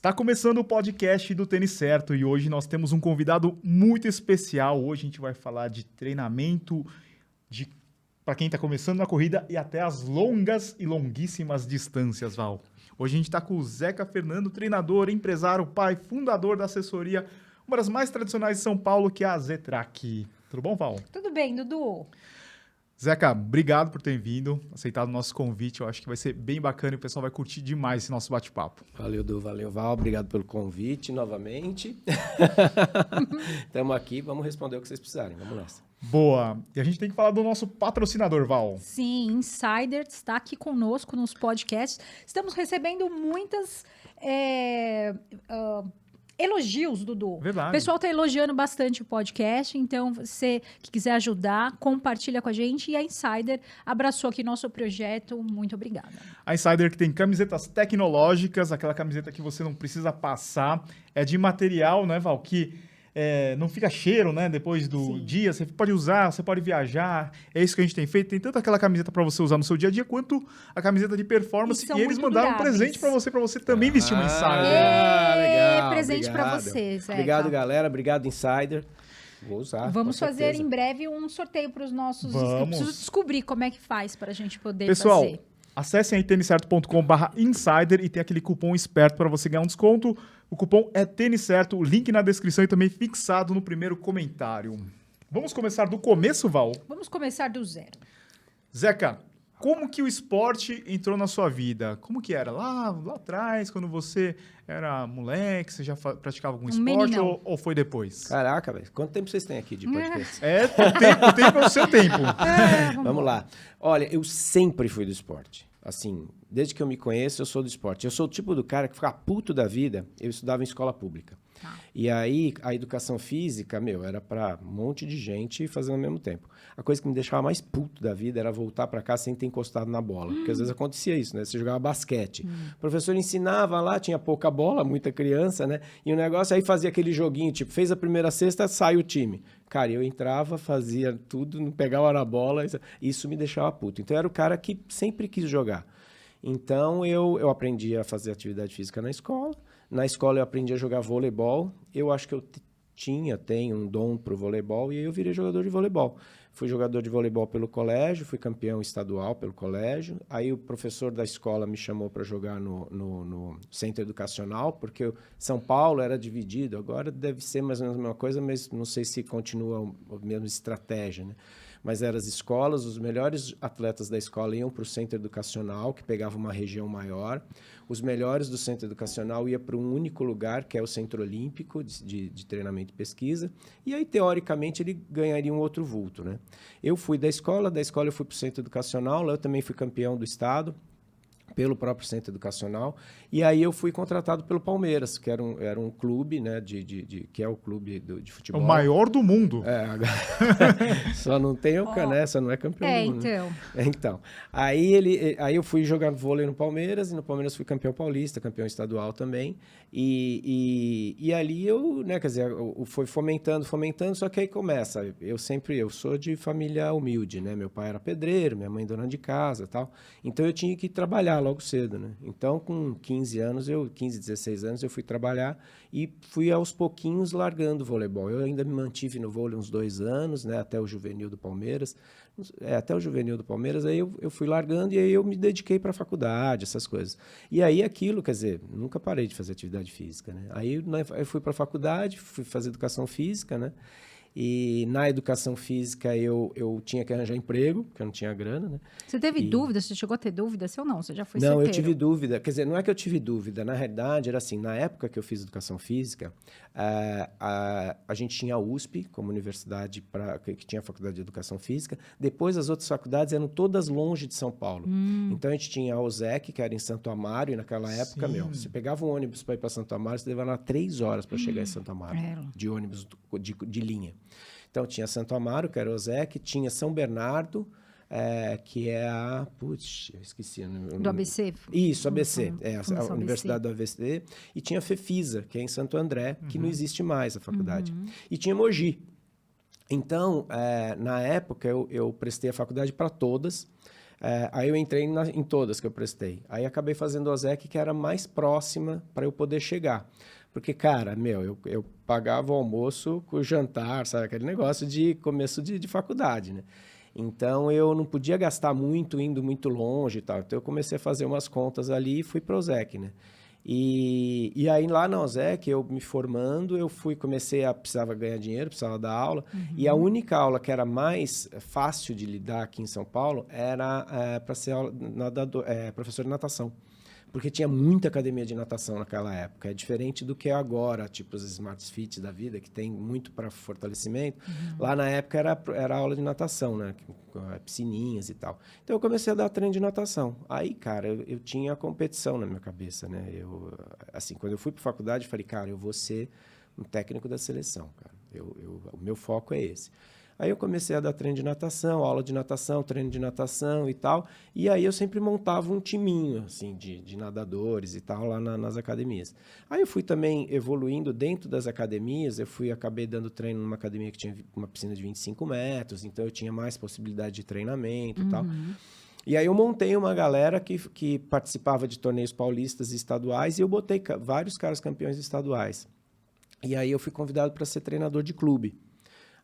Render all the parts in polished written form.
Tá começando o podcast do Tênis Certo e hoje nós temos um convidado muito especial. Hoje a gente vai falar de treinamento para quem está começando na corrida e até as longas e longuíssimas distâncias, Val. Hoje a gente está com o Zeca Fernando, treinador, empresário, pai, fundador da assessoria, uma das mais tradicionais de São Paulo, que é a Zetrac. Tudo bom, Val? Tudo bem, Dudu. Zeca, obrigado por ter vindo, aceitado o nosso convite. Eu acho que vai ser bem bacana e o pessoal vai curtir demais esse nosso bate-papo. Valeu, Du, valeu, Val. Obrigado pelo convite novamente. Estamos aqui, vamos responder o que vocês precisarem. Vamos nessa. Boa. E a gente tem que falar do nosso patrocinador, Val. Sim, Insider está aqui conosco nos podcasts. Estamos recebendo muitas elogios, Dudu. Verdade. O pessoal está elogiando bastante o podcast, então você que quiser ajudar, compartilha com a gente. E a Insider abraçou aqui nosso projeto. Muito obrigada. A Insider que tem camisetas tecnológicas, aquela camiseta que você não precisa passar. É de material, né, Val? Que não fica cheiro, né? Depois do dia, você pode usar, você pode viajar. É isso que a gente tem feito. Tem tanto aquela camiseta para você usar no seu dia a dia, quanto a camiseta de performance. E eles mandaram um presente para você também vestir uma Insider. Legal. Presente para obrigado. vocês. Zeca. Obrigado, galera. Obrigado, Insider. Vou usar. Vamos com fazer certeza. em breve um sorteio para os nossos. Vamos. Eu preciso descobrir como é que faz para a gente poder Pessoal, fazer. acessem aí têniscerto.com/insider e tem aquele cupom esperto para você ganhar um desconto. O cupom é Tênis Certo, o link na descrição e também fixado no primeiro comentário. Vamos começar do começo, Val? Vamos começar do zero. Zeca, como que o esporte entrou na sua vida? Como que era? Lá atrás, quando você era moleque, você já praticava algum esporte meninão. ou foi depois? Caraca, velho. Quanto tempo vocês têm aqui de podcast? O tempo é o seu tempo. Vamos lá. Olha, eu sempre fui do esporte. Assim, desde que eu me conheço, eu sou do esporte. Eu sou o tipo do cara que fica puto da vida. Eu estudava em escola pública. E aí, a educação física, era para um monte de gente fazendo ao mesmo tempo. A coisa que me deixava mais puto da vida era voltar para casa sem ter encostado na bola. Porque às vezes acontecia isso, né? Você jogava basquete. O professor ensinava lá, tinha pouca bola, muita criança, né? E o negócio aí fazia aquele joguinho, tipo, fez a primeira cesta, sai o time. Cara, eu entrava, fazia tudo, não pegava na bola, isso me deixava puto. Então, eu era o cara que sempre quis jogar. Então, eu aprendi a fazer atividade física na escola. Na escola, eu aprendi a jogar voleibol. Eu acho que eu tenho um dom para o voleibol, e aí eu virei jogador de voleibol. Fui jogador de voleibol pelo colégio, fui campeão estadual pelo colégio. Aí o professor da escola me chamou para jogar no centro educacional, porque São Paulo era dividido. Agora deve ser mais ou menos a mesma coisa, mas não sei se continua a mesma estratégia, né? Mas eram as escolas, os melhores atletas da escola iam para o centro educacional, que pegava uma região maior. Os melhores do centro educacional iam para um único lugar, que é o Centro Olímpico de Treinamento e Pesquisa. E aí, teoricamente, ele ganharia um outro vulto, né? Eu fui da escola eu fui para o centro educacional, lá eu também fui campeão do estado, pelo próprio centro educacional, e aí eu fui contratado pelo Palmeiras, que era um clube, né, que é o clube de futebol. O maior do mundo. Só não tem o Cané, só não é campeão do mundo. Então, aí eu fui jogar vôlei no Palmeiras, e no Palmeiras fui campeão paulista, campeão estadual também, e ali eu, né, quer dizer, eu fui fomentando, só que aí começa, eu sou de família humilde, né, meu pai era pedreiro, minha mãe dona de casa e tal, então eu tinha que trabalhar logo cedo, né? Então, com 15, 16 anos, eu fui trabalhar e fui aos pouquinhos largando o voleibol. Eu ainda me mantive no vôlei uns 2 anos, né? Até o juvenil do Palmeiras. Aí eu fui largando e aí eu me dediquei para a faculdade, essas coisas. E aí aquilo, quer dizer, nunca parei de fazer atividade física, né? Aí eu fui para a faculdade, fui fazer educação física, né? E na educação física eu tinha que arranjar emprego, porque eu não tinha grana, né? Você teve dúvida? Você chegou a ter dúvida? Se ou não? Você já foi Não, certeiro? eu tive dúvida. Quer dizer, não é que eu tive dúvida. Na realidade, era assim, na época que eu fiz educação física, a gente tinha a USP como universidade que tinha a faculdade de educação física. Depois, as outras faculdades eram todas longe de São Paulo. Então, a gente tinha a OSEC, que era em Santo Amaro, e naquela época, você pegava um ônibus para ir para Santo Amaro, você levava 3 horas para chegar em Santo Amaro, de ônibus de linha. Então, tinha Santo Amaro, que era o OSEC, tinha São Bernardo, que é a... Putz, eu esqueci. Do ABC? Isso, ABC. A Universidade do ABC. E tinha a FEFISA, que é em Santo André, que não existe mais a faculdade. E tinha Mogi. Então, na época, eu prestei a faculdade para todas. Aí eu entrei em todas que eu prestei. Aí acabei fazendo a OSEC, que era mais próxima para eu poder chegar. Porque, cara, eu pagava o almoço com o jantar, sabe? Aquele negócio de começo de faculdade, né? Então, eu não podia gastar muito indo muito longe e tal. Então, eu comecei a fazer umas contas ali e fui para o OSEC, né? E aí, lá na OSEC, eu me formando, precisava ganhar dinheiro, precisava dar aula. E a única aula que era mais fácil de lidar aqui em São Paulo era para ser professor de natação. Porque tinha muita academia de natação naquela época. É diferente do que é agora, tipo os Smart Fit da vida, que tem muito para fortalecimento. Lá na época era aula de natação, né? Piscininhas e tal. Então eu comecei a dar treino de natação. Aí, cara, eu tinha a competição na minha cabeça, né? Assim, quando eu fui para a faculdade, eu falei, cara, eu vou ser um técnico da seleção, cara. O meu foco é esse. Aí eu comecei a dar treino de natação, aula de natação, treino de natação e tal. E aí eu sempre montava um timinho, assim, de nadadores e tal, lá nas academias. Aí eu fui também evoluindo dentro das academias. Acabei dando treino numa academia que tinha uma piscina de 25 metros, então eu tinha mais possibilidade de treinamento e tal. E aí eu montei uma galera que participava de torneios paulistas e estaduais, e eu botei vários caras campeões estaduais. E aí eu fui convidado para ser treinador de clube.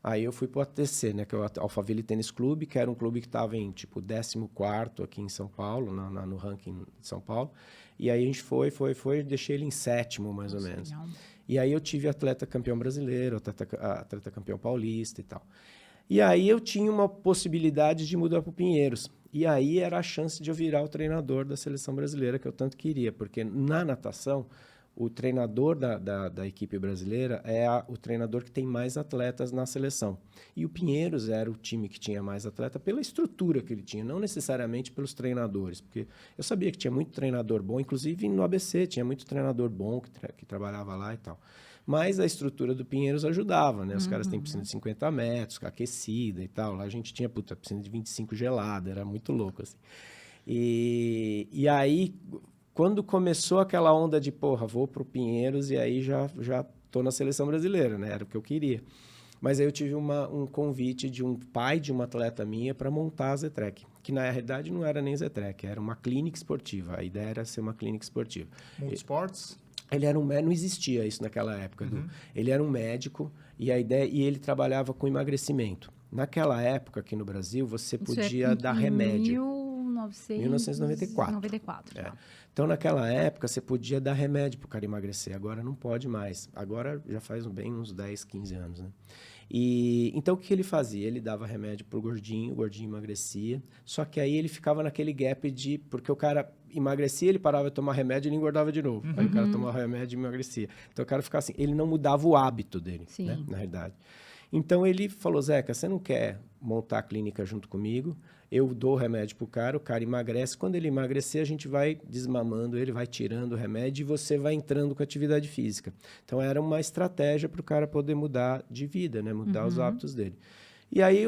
Aí eu fui para o ATC, né, que é o Alphaville Tênis Clube, que era um clube que estava em, tipo, 14º aqui em São Paulo, no ranking de São Paulo. E aí a gente foi, deixei ele em 7º, mais ou menos. Legal. E aí eu tive atleta campeão brasileiro, atleta campeão paulista e tal. E aí eu tinha uma possibilidade de mudar para o Pinheiros. E aí era a chance de eu virar o treinador da seleção brasileira, que eu tanto queria, porque na natação, o treinador da equipe brasileira é o treinador que tem mais atletas na seleção. E o Pinheiros era o time que tinha mais atleta pela estrutura que ele tinha, não necessariamente pelos treinadores. Porque eu sabia que tinha muito treinador bom, inclusive no ABC tinha muito treinador bom que trabalhava lá e tal. Mas a estrutura do Pinheiros ajudava, né? Os caras têm piscina de 50 metros, aquecida e tal. Lá a gente tinha, piscina de 25 gelada, era muito louco, assim. E aí... Quando começou aquela onda de, vou pro Pinheiros e aí já tô na seleção brasileira, né? Era o que eu queria. Mas aí eu tive um convite de um pai de uma atleta minha para montar a Zetrec, que na realidade não era nem Zetrec, era uma clínica esportiva. A ideia era ser uma clínica esportiva. Multisports? Ele era não existia isso naquela época. Ele era um médico e ele trabalhava com emagrecimento. Naquela época, aqui no Brasil, você podia dar remédio. 1994. 94. É. Então, naquela época, você podia dar remédio para o cara emagrecer. Agora não pode mais. Agora já faz uns 10, 15 anos, né? Então, o que ele fazia? Ele dava remédio para o gordinho emagrecia. Só que aí ele ficava naquele gap porque o cara emagrecia, ele parava de tomar remédio e ele engordava de novo. Aí o cara tomava remédio e emagrecia. Então, o cara ficava assim. Ele não mudava o hábito dele, né? Na realidade. Então, ele falou, Zeca, você não quer montar a clínica junto comigo? Eu dou remédio pro cara, o cara emagrece. Quando ele emagrecer, a gente vai desmamando ele, vai tirando o remédio e você vai entrando com atividade física. Então, era uma estratégia para o cara poder mudar de vida, né? Mudar os hábitos dele. E aí,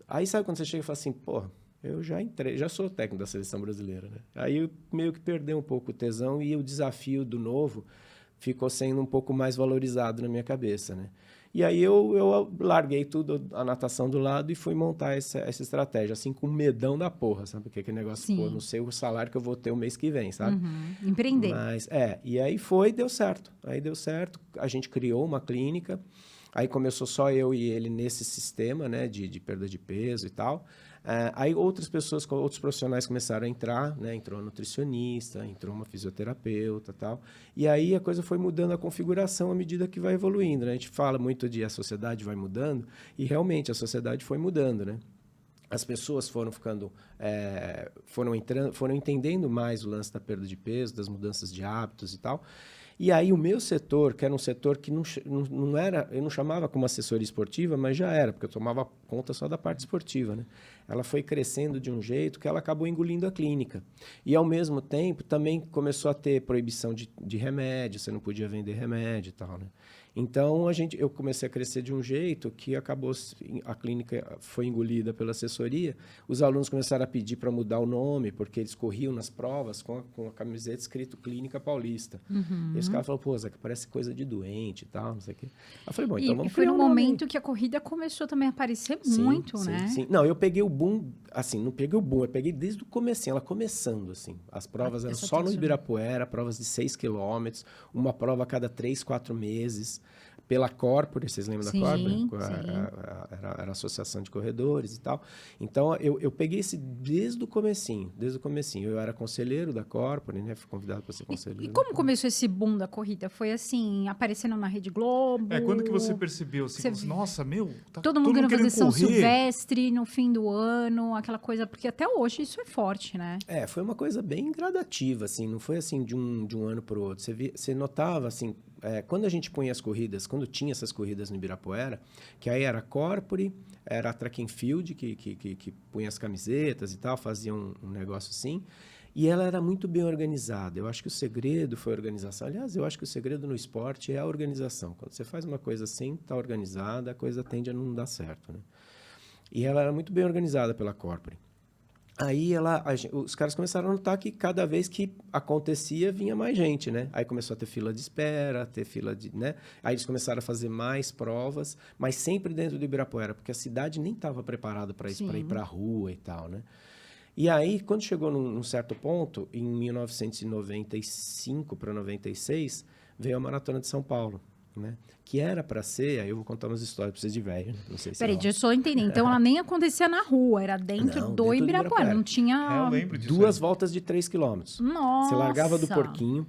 aí sabe quando você chega e fala assim, eu já entrei, já sou técnico da seleção brasileira, né? Aí eu meio que perdei um pouco o tesão e o desafio do novo ficou sendo um pouco mais valorizado na minha cabeça, né? E aí eu larguei tudo, a natação do lado, e fui montar essa estratégia, assim, com medão da porra, sabe? Porque aquele negócio, não sei o salário que eu vou ter o mês que vem, sabe? Empreender. Mas, e aí deu certo. Aí deu certo, a gente criou uma clínica, aí começou só eu e ele nesse sistema, né, de perda de peso e tal. Aí outros profissionais começaram a entrar, né? Entrou uma nutricionista, entrou uma fisioterapeuta e tal. E aí a coisa foi mudando a configuração à medida que vai evoluindo, né? A gente fala muito a sociedade vai mudando, e realmente a sociedade foi mudando, né? As pessoas foram foram entendendo mais o lance da perda de peso, das mudanças de hábitos e tal. E aí o meu setor, que era um setor que não era, eu não chamava como assessoria esportiva, mas já era, porque eu tomava conta só da parte esportiva, né? Ela foi crescendo de um jeito que ela acabou engolindo a clínica. E, ao mesmo tempo, também começou a ter proibição de remédio, você não podia vender remédio e tal, né? Então, eu comecei a crescer de um jeito que a clínica foi engolida pela assessoria. Os alunos começaram a pedir para mudar o nome, porque eles corriam nas provas com a camiseta escrito Clínica Paulista. E os caras falaram, pô, Zé, parece coisa de doente e tal, não sei o quê. Eu falei, bom, então vamos foi criar no um nome. momento que a corrida começou também a aparecer muito, né? Sim. Não, eu peguei o boom, assim, não peguei o boom, eu peguei desde o comecinho, ela começando, assim. As provas eram só no Ibirapuera, provas de 6 quilômetros, uma prova a cada 3, 4 meses. Pela Corpore, vocês lembram da Corpore? Era a associação de corredores e tal. Então, eu peguei esse desde o comecinho. Eu era conselheiro da Corpore, né? Fui convidado para ser conselheiro. E como começou esse boom da corrida? Foi assim, aparecendo na Rede Globo? Quando que você percebeu? Assim, nossa, tá todo mundo querendo fazer São correr. Silvestre no fim do ano, aquela coisa, porque até hoje isso é forte, né? Foi uma coisa bem gradativa, assim, não foi assim de um ano para o outro. Você notava, assim, quando a gente punha as corridas, quando tinha essas corridas no Ibirapuera, que aí era a Corpore, era a Track and Field, que punha as camisetas e tal, fazia um negócio assim, e ela era muito bem organizada. Eu acho que o segredo foi a organização. Aliás, eu acho que o segredo no esporte é a organização. Quando você faz uma coisa assim, está organizada, a coisa tende a não dar certo, né? E ela era muito bem organizada pela Corpore. Aí os caras começaram a notar que cada vez que acontecia, vinha mais gente, né? Aí começou a ter fila de espera, né? Aí eles começaram a fazer mais provas, mas sempre dentro do Ibirapuera, porque a cidade nem estava preparada para isso, para ir para a rua e tal, né? E aí, quando chegou num certo ponto, em 1995 para 96, veio a Maratona de São Paulo, né? Que era para ser, aí eu vou contar umas histórias para vocês de velho, né? Não sei se Peraí, deixa eu só entender. Então, ela nem acontecia na rua, era dentro do Ibirapuera. Não tinha... eu lembro disso. 2 voltas de 3 quilômetros. Nossa! Você largava do Porquinho,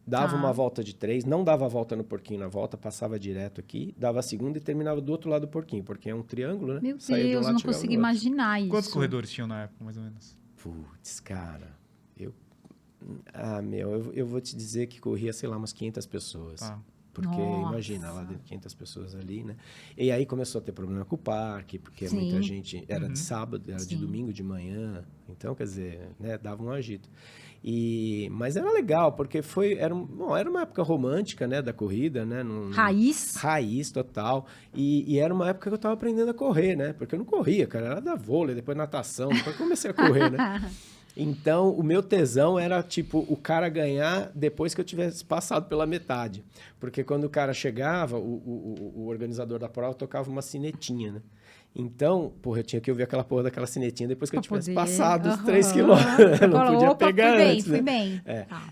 dava uma volta de 3, não dava a volta no Porquinho na volta, passava direto aqui, dava a segunda e terminava do outro lado do Porquinho, porque é um triângulo, né? Meu Deus, não consigo imaginar isso. Quantos corredores tinham na época, mais ou menos? Putz, cara, eu vou te dizer que corria, sei lá, umas 500 pessoas. Porque, imagina, lá dentro, 500 pessoas ali, né? E aí começou a ter problema com o parque, porque muita gente... Era de sábado, era de domingo de manhã. Então, quer dizer, né, dava um agito. Mas era legal, porque era uma época romântica, né, da corrida, né? Raiz. Raiz, total. E era uma época que eu estava aprendendo a correr, né? Porque eu não corria, cara. Era da vôlei, depois natação, depois comecei a correr, né? Então, o meu tesão era, tipo, o cara ganhar depois que eu tivesse passado pela metade. Porque quando o cara chegava, o organizador da prova tocava uma sinetinha, né? Então, eu tinha que ouvir aquela porra daquela sinetinha depois que eu tivesse passado os 3 quilômetros. Eu não podia pegar antes, né? Fui bem.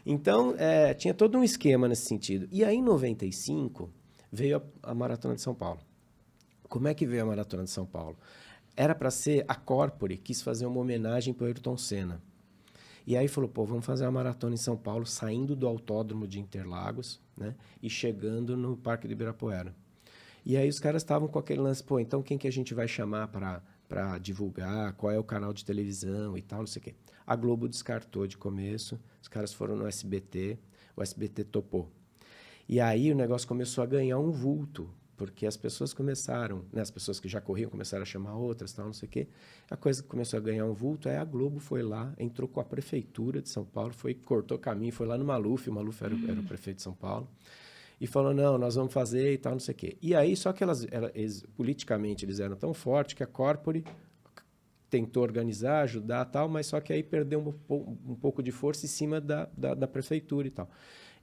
Então, tinha todo um esquema nesse sentido. E aí, em 95, veio a Maratona de São Paulo. Como é que veio a Maratona de São Paulo? Era para ser a Corpore, quis fazer uma homenagem para o Ayrton Senna. E aí falou, vamos fazer uma maratona em São Paulo, saindo do autódromo de Interlagos, né? E chegando no Parque do Ibirapuera. E aí os caras estavam com aquele lance, então quem que a gente vai chamar para divulgar, qual é o canal de televisão e tal, não sei o quê. A Globo descartou de começo, os caras foram no SBT, o SBT topou. E aí o negócio começou a ganhar um vulto, porque as pessoas começaram, né, as pessoas que já corriam começaram a chamar outras, tal, não sei o quê. A coisa que começou a ganhar um vulto, a Globo foi lá, entrou com a prefeitura de São Paulo, cortou caminho, foi lá no Maluf, o Maluf era o prefeito de São Paulo, e falou, não, nós vamos fazer e tal, não sei o quê. E aí, só que politicamente, eles eram tão fortes que a Corpore tentou organizar, ajudar tal, mas só que aí perdeu um pouco de força em cima da prefeitura e tal.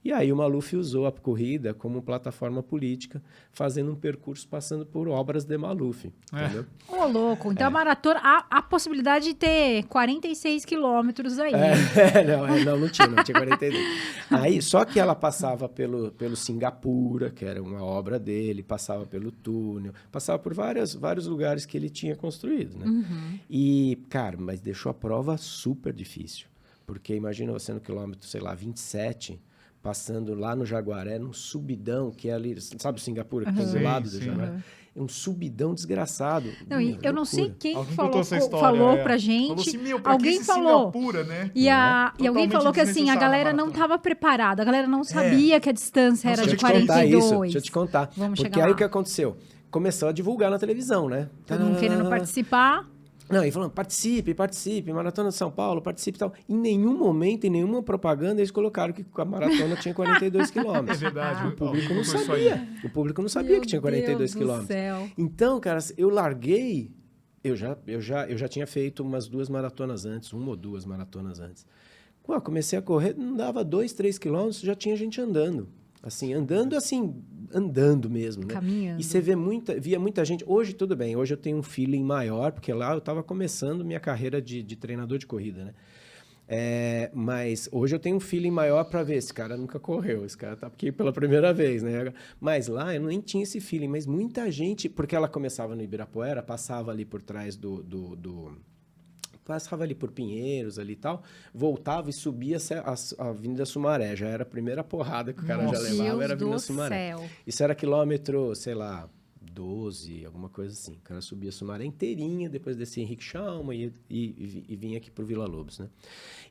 E aí o Maluf usou a corrida como plataforma política, fazendo um percurso passando por obras de Maluf, entendeu? Ô, louco. Então a maratona, há a possibilidade de ter 46 quilômetros aí. Não tinha 42. Aí, só que ela passava pelo Singapura, que era uma obra dele, passava pelo túnel, passava por vários lugares que ele tinha construído, né? E, cara, mas deixou a prova super difícil, porque imagina você no quilômetro, sei lá, 27... passando lá no Jaguaré, num subidão, que é ali, sabe o Singapura, que tem do lado do Jaguaré? É um subidão desgraçado. Não, eu não sei quem falou história, pra gente. Falou assim, alguém falou. Singapura, né? E alguém falou que assim, a galera não estava preparada, a galera não sabia que a distância era de 42. Deixa eu te contar. Vamos porque chegar aí lá. O que aconteceu? Começou a divulgar na televisão, né? Todo mundo querendo participar. Não, e falando, participe, Maratona de São Paulo, participe e tal. Em nenhum momento, em nenhuma propaganda, eles colocaram que a maratona tinha 42 É quilômetros. verdade. O público não Ó, isso sabia. aí. O público não sabia que tinha 42 quilômetros. Então, cara, eu larguei... Eu já tinha feito umas 2 maratonas antes, 1 ou 2 maratonas antes. Quando eu comecei a correr, não dava 2, 3 quilômetros, já tinha gente andando. Assim, andando mesmo, né? Caminhando. E você via muita gente. Hoje, tudo bem, hoje eu tenho um feeling maior, porque lá eu estava começando minha carreira de treinador de corrida, né? Mas hoje eu tenho um feeling maior para ver, esse cara nunca correu, esse cara tá aqui pela primeira vez, né? Mas lá eu nem tinha esse feeling, mas muita gente, porque ela começava no Ibirapuera, passava ali por trás passava ali por Pinheiros ali e tal, voltava e subia a Avenida Sumaré. Já era a primeira porrada que o cara já levava, era a Avenida Sumaré. Isso era quilômetro, sei lá, 12, alguma coisa assim. O cara subia a Sumaré inteirinha, depois descia Henrique Schalman e vinha aqui pro Vila Lobos, né?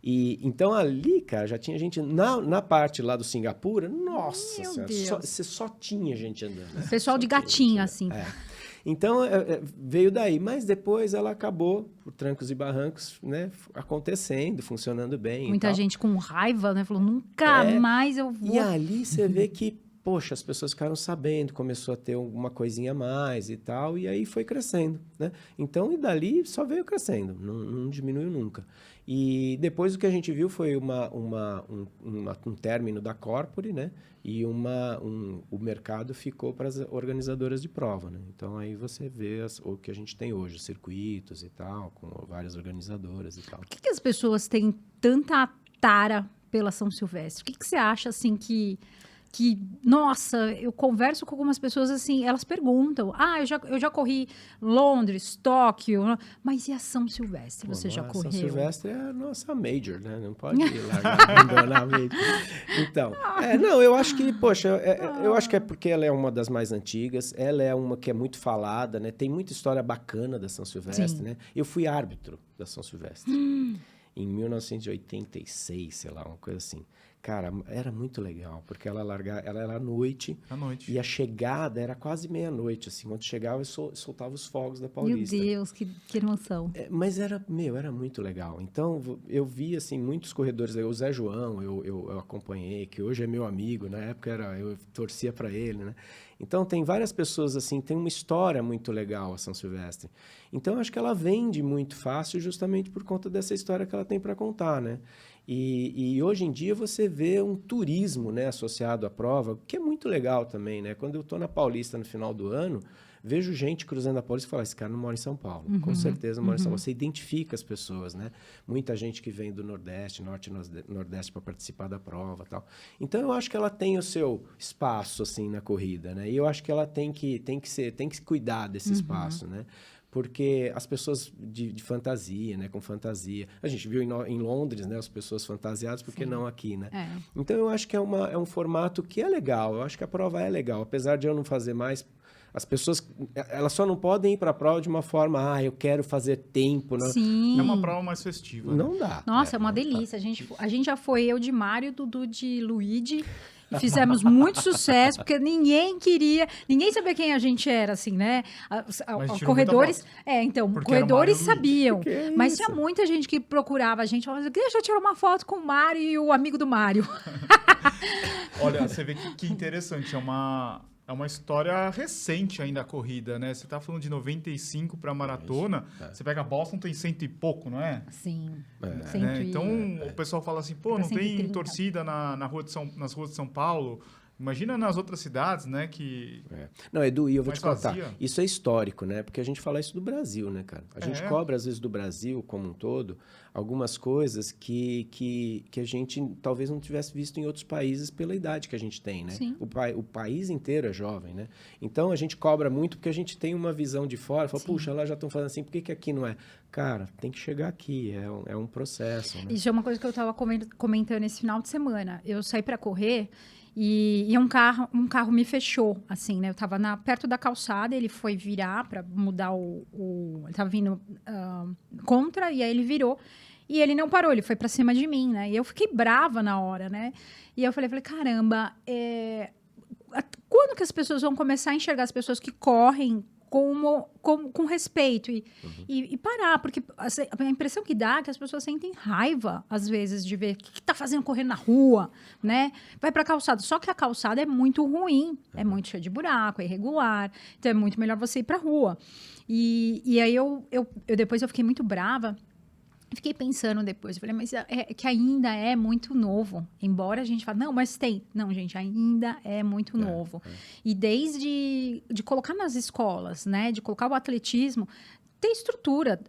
E então ali, cara, já tinha gente na parte lá do Singapura, nossa Meu senhora, Deus. você só tinha gente andando. Né? Pessoal de gatinho, assim. Então, veio daí. Mas depois ela acabou, por trancos e barrancos, né? Acontecendo, funcionando bem. Muita gente com raiva, né? Falou, nunca mais eu vou. E ali você vê que, poxa, as pessoas ficaram sabendo, começou a ter uma coisinha a mais e tal, e aí foi crescendo, né? Então, e dali só veio crescendo, não diminuiu nunca. E depois o que a gente viu foi um término da Corpore, né? E o mercado ficou para as organizadoras de prova, né? Então, aí você vê o que a gente tem hoje, circuitos e tal, com várias organizadoras e tal. Por que as pessoas têm tanta tara pela São Silvestre? O que você acha, assim, que, nossa, eu converso com algumas pessoas, assim, elas perguntam, eu já corri Londres, Tóquio, mas e a São Silvestre? Você já correu? São Silvestre é a nossa major, né? Não pode largar, abandonar a major. Então, eu acho que, poxa, eu acho que é porque ela é uma das mais antigas, ela é uma que é muito falada, né? Tem muita história bacana da São Silvestre, né? Eu fui árbitro da São Silvestre em 1986, sei lá, uma coisa assim. Cara, era muito legal, porque ela era à noite. E a chegada era quase meia-noite, assim. Quando chegava, eu soltava os fogos da Paulista. Meu Deus, que emoção. Mas era muito legal. Então, eu vi, assim, muitos corredores. O Zé João, eu acompanhei, que hoje é meu amigo. Na época, eu torcia para ele, né? Então, tem várias pessoas, assim, tem uma história muito legal a São Silvestre. Então, acho que ela vende muito fácil justamente por conta dessa história que ela tem para contar, né? E hoje em dia você vê um turismo, né, associado à prova, que é muito legal também, né? Quando eu estou na Paulista no final do ano, vejo gente cruzando a Paulista e falo, esse cara não mora em São Paulo. Com certeza mora em São Paulo. Você identifica as pessoas, né? Muita gente que vem do Nordeste, Norte e Nordeste para participar da prova e tal. Então, eu acho que ela tem o seu espaço, assim, na corrida, né? E eu acho que ela tem que cuidar desse espaço, né? Porque as pessoas de fantasia, né? Com fantasia. A gente viu em Londres, né? As pessoas fantasiadas, por que não aqui, né? Então, eu acho que é um formato que é legal. Eu acho que a prova é legal. Apesar de eu não fazer mais... As pessoas, elas só não podem ir para a prova de uma forma, eu quero fazer tempo. Né? Sim. É uma prova mais festiva. Não dá. Nossa, é uma delícia. A gente já foi, eu de Mário, Dudu de Luigi... E fizemos muito sucesso, porque ninguém sabia quem a gente era, assim, né? Os corredores, corredores sabiam, mas tinha muita gente que procurava a gente, falava, deixa eu tirar uma foto com o Mário e o amigo do Mário. Olha, você vê que interessante, é uma história recente ainda a corrida, né? Você tá falando de 95 para maratona, você pega Boston, tem 100 e pouco, não é? Sim. Né? Então, o pessoal fala assim, pô, não tem torcida nas ruas de São Paulo. Imagina nas outras cidades, né, que... Não, Edu, e eu vou te contar, vazia. Isso é histórico, né? Porque a gente fala isso do Brasil, né, cara? A gente cobra, às vezes, do Brasil como um todo, algumas coisas que a gente talvez não tivesse visto em outros países pela idade que a gente tem, né? Sim. O país inteiro é jovem, né? Então, a gente cobra muito porque a gente tem uma visão de fora, fala, puxa, lá já estão fazendo assim, por que aqui não é? Cara, tem que chegar aqui, é um processo, né? Isso é uma coisa que eu estava comentando esse final de semana. Eu saí para correr... E um carro me fechou, assim, né? Eu tava perto da calçada, ele foi virar para mudar ele tava vindo contra, e aí ele virou. E ele não parou, ele foi para cima de mim, né? E eu fiquei brava na hora, né? E eu falei, caramba, quando que as pessoas vão começar a enxergar as pessoas que correm com respeito e parar, porque a impressão que dá é que as pessoas sentem raiva, às vezes, de ver o que está fazendo correndo na rua, né? Vai para a calçada. Só que a calçada é muito ruim, é muito cheia de buraco, é irregular, então é muito melhor você ir para a rua. E aí depois eu fiquei muito brava. Fiquei pensando depois, eu falei, mas que ainda é muito novo. Embora a gente fale, não, mas tem. Não, gente, ainda é muito novo. E desde de colocar nas escolas, né, de colocar o atletismo, tem estrutura.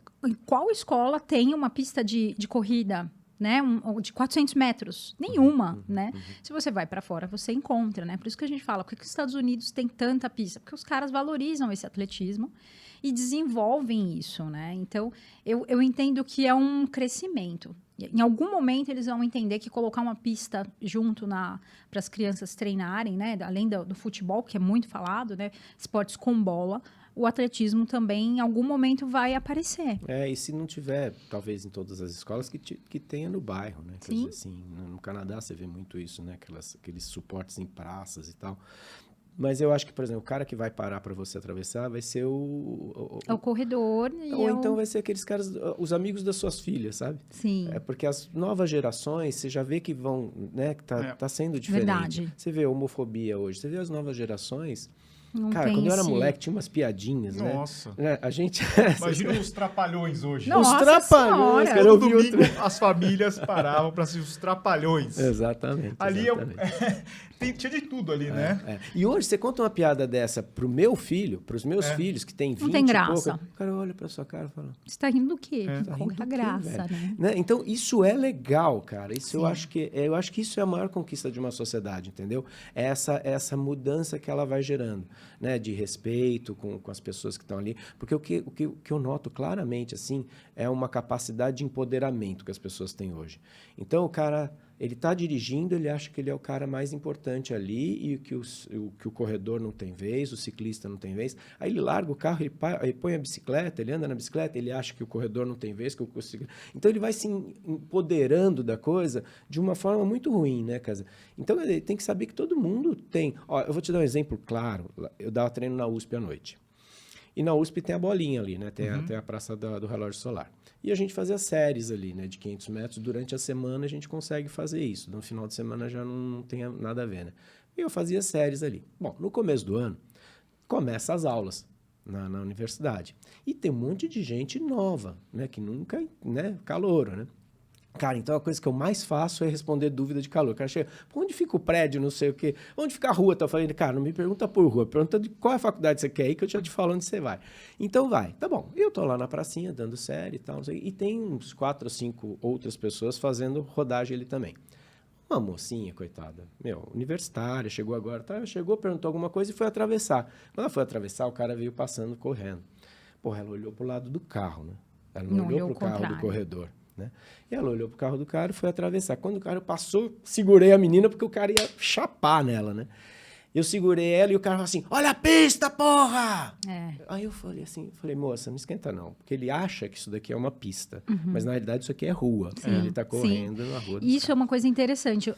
Qual escola tem uma pista de corrida, né, de 400 metros? Nenhuma, né? Se você vai para fora, você encontra, né? Por isso que a gente fala, por que os Estados Unidos tem tanta pista? Porque os caras valorizam esse atletismo e desenvolvem isso, né? Então, eu entendo que é um crescimento. Em algum momento, eles vão entender que colocar uma pista junto para as crianças treinarem, né? Além do futebol, que é muito falado, né? Esportes com bola, o atletismo também, em algum momento, vai aparecer. E se não tiver, talvez em todas as escolas, que tenha no bairro, né? Quer dizer, assim, no Canadá você vê muito isso, né? Aqueles suportes em praças e tal. Mas eu acho que, por exemplo, o cara que vai parar para você atravessar vai ser o corredor. Ou então vai ser aqueles caras, os amigos das suas filhas, sabe? Sim. Porque as novas gerações, você já vê que vão, né? Que tá sendo diferente. Verdade. Você vê a homofobia hoje, você vê as novas gerações. Não cara, tem quando eu era moleque, tinha umas piadinhas, né? Nossa. A gente... Imagina os trapalhões hoje. Nossa os trapalhões, senhora. cara. Todo domingo as famílias paravam para assistir os trapalhões. Exatamente. Ali exatamente. tinha de tudo ali, né? E hoje, você conta uma piada dessa pro meu filho, pros meus filhos, que tem 20 Não tem graça. e pouco, o cara olha pra sua cara e fala... Você tá rindo do quê? Tá Qual rindo que é a do quê, graça, velho? né? Então, isso é legal, cara. Isso Sim. eu acho que isso é a maior conquista de uma sociedade, entendeu? É essa mudança que ela vai gerando, né? De respeito com as pessoas que estão ali. Porque o que eu noto claramente, assim, é uma capacidade de empoderamento que as pessoas têm hoje. Então, o cara... Ele está dirigindo, ele acha que ele é o cara mais importante ali e que o corredor não tem vez, o ciclista não tem vez. Aí ele larga o carro, ele põe a bicicleta, ele anda na bicicleta, ele acha que o corredor não tem vez, então ele vai se empoderando da coisa de uma forma muito ruim, né, cara? Então ele tem que saber que todo mundo tem. Ó, eu vou te dar um exemplo claro. Eu dava treino na USP à noite. E na USP tem a bolinha ali, né? Tem a praça do relógio solar. E a gente fazia séries ali, né? De 500 metros. Durante a semana a gente consegue fazer isso. No final de semana já não tem nada a ver, né? E eu fazia séries ali. Bom, no começo do ano, começa as aulas na universidade. E tem um monte de gente nova, né? Que nunca, né? Calouro, né? Cara, então a coisa que eu mais faço é responder dúvida de calor. O cara chega, onde fica o prédio, não sei o quê, onde fica a rua? Então eu falei, cara, não me pergunta por rua, pergunta de qual é a faculdade você quer ir, que eu já te falo onde você vai. Então vai, tá bom. Eu tô lá na pracinha, dando série e tal, não sei, e tem uns 4 ou 5 outras pessoas fazendo rodagem ali também. Uma mocinha, coitada, universitária, chegou agora, tá? Chegou, perguntou alguma coisa e foi atravessar. Quando ela foi atravessar, o cara veio passando, correndo. Porra, ela olhou pro lado do carro, né? Ela não olhou pro carro do corredor. Né? E ela olhou pro carro do cara e foi atravessar. Quando o cara passou, segurei a menina porque o cara ia chapar nela, né? Eu segurei ela e o cara falou assim, olha a pista, porra! Aí eu falei assim, moça, não esquenta não. Porque ele acha que isso daqui é uma pista. Mas na realidade isso aqui é rua. Ele tá correndo na rua. Isso é uma coisa interessante.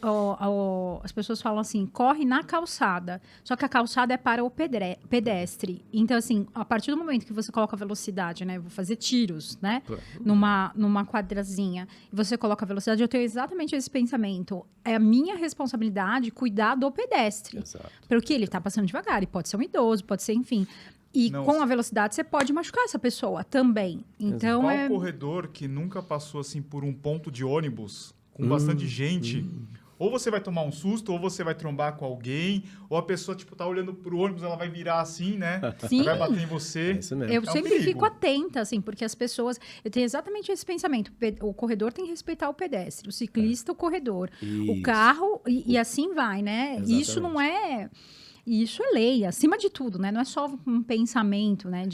As pessoas falam assim, corre na calçada. Só que a calçada é para o pedestre. Então, assim, a partir do momento que você coloca a velocidade, né? Vou fazer tiros, né? Numa quadrazinha. E você coloca a velocidade, eu tenho exatamente esse pensamento. É a minha responsabilidade cuidar do pedestre. Exato. Porque ele está passando devagar, e pode ser um idoso, pode ser, enfim. E com a velocidade você pode machucar essa pessoa também. Então, qual corredor que nunca passou assim por um ponto de ônibus com bastante gente? Ou você vai tomar um susto, ou você vai trombar com alguém, ou a pessoa, tipo, tá olhando pro ônibus, ela vai virar assim, né? Sim. Vai bater em você. É isso mesmo. Eu sempre fico atenta, assim, porque as pessoas... Eu tenho exatamente esse pensamento. O corredor tem que respeitar o pedestre, o ciclista, o corredor, o carro, e assim vai, né? Exatamente. Isso não é... Isso é lei, acima de tudo, né? Não é só um pensamento, né?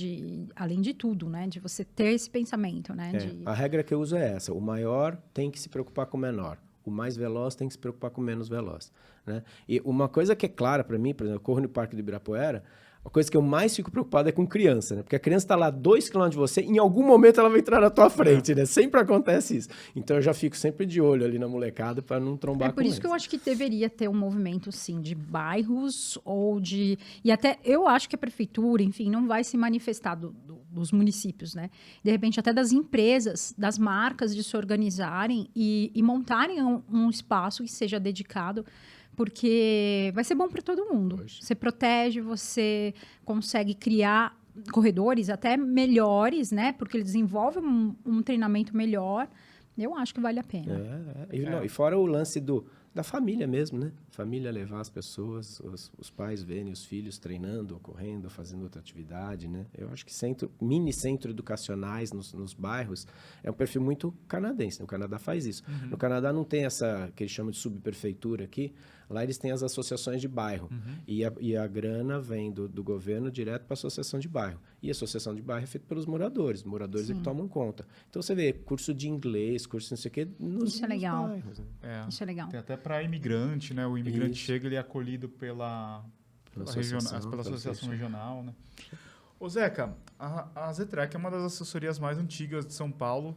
Além de tudo, né? De você ter esse pensamento, né? A regra que eu uso é essa. O maior tem que se preocupar com o menor. O mais veloz tem que se preocupar com o menos veloz, né? E uma coisa que é clara para mim, por exemplo, eu corro no Parque do Ibirapuera, A coisa que eu mais fico preocupado é com criança, né? Porque a criança tá lá 2 km de você, em algum momento ela vai entrar na tua frente, né? Sempre acontece isso. Então eu já fico sempre de olho ali na molecada para não trombar com por isso eles. que eu acho que deveria ter um movimento, sim, de bairros ou de... E até eu acho que a prefeitura, enfim, não vai se manifestar dos municípios, né? De repente, até das empresas, das marcas de se organizarem e montarem um espaço que seja dedicado, porque vai ser bom para todo mundo. Poxa. Você protege, você consegue criar corredores até melhores, né? Porque ele desenvolve um treinamento melhor. Eu acho que vale a pena. E fora o lance da família mesmo, né? Família levar as pessoas, os pais verem os filhos treinando, correndo, fazendo outra atividade, né? Eu acho que mini centro educacionais nos bairros é um perfil muito canadense, né? O Canadá faz isso. Uhum. No Canadá não tem essa, que eles chamam de subprefeitura aqui, lá eles têm as associações de bairro. Uhum. E a grana vem do governo direto para a associação de bairro. E a associação de bairro é feita pelos moradores. Os moradores é que tomam conta. Então você vê curso de inglês, curso não sei o quê, Isso é legal. bairros, né? Isso é legal. Tem até para imigrante, né? O imigrante Isso. chega, ele é acolhido pela associação associação regional, né? Ô Zeca, a Zetrec é uma das assessorias mais antigas de São Paulo,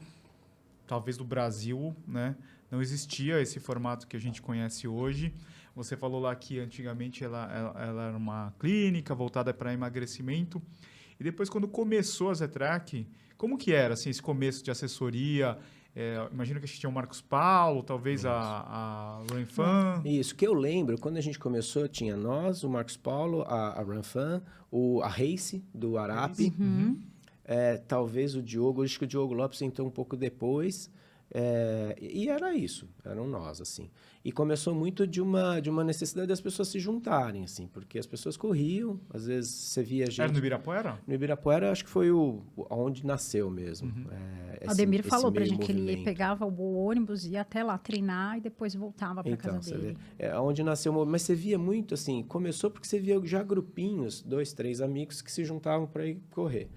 talvez do Brasil, né? Não existia esse formato que a gente conhece hoje. Você falou lá que antigamente ela era uma clínica voltada para emagrecimento. E depois, quando começou a Zetrec, como que era assim, esse começo de assessoria? Imagino que a gente tinha o Marcos Paulo, talvez a Ranfan. Isso, que eu lembro, quando a gente começou, tinha nós, o Marcos Paulo, a Ranfan, a Race, do Arape, talvez o Diogo, acho que o Diogo Lopes entrou um pouco depois, e era isso, eram nós, assim. E começou muito de uma necessidade das pessoas se juntarem, assim, porque as pessoas corriam, às vezes você via gente... Era no Ibirapuera? No Ibirapuera, acho que foi onde nasceu mesmo. O Ademir falou pra meio gente que ele movimento. pegava o ônibus, ia até lá treinar e depois voltava pra casa Você dele. vê, onde nasceu o movimento. Mas você via muito assim, começou porque você via já grupinhos, 2, 3 amigos que se juntavam para ir correr.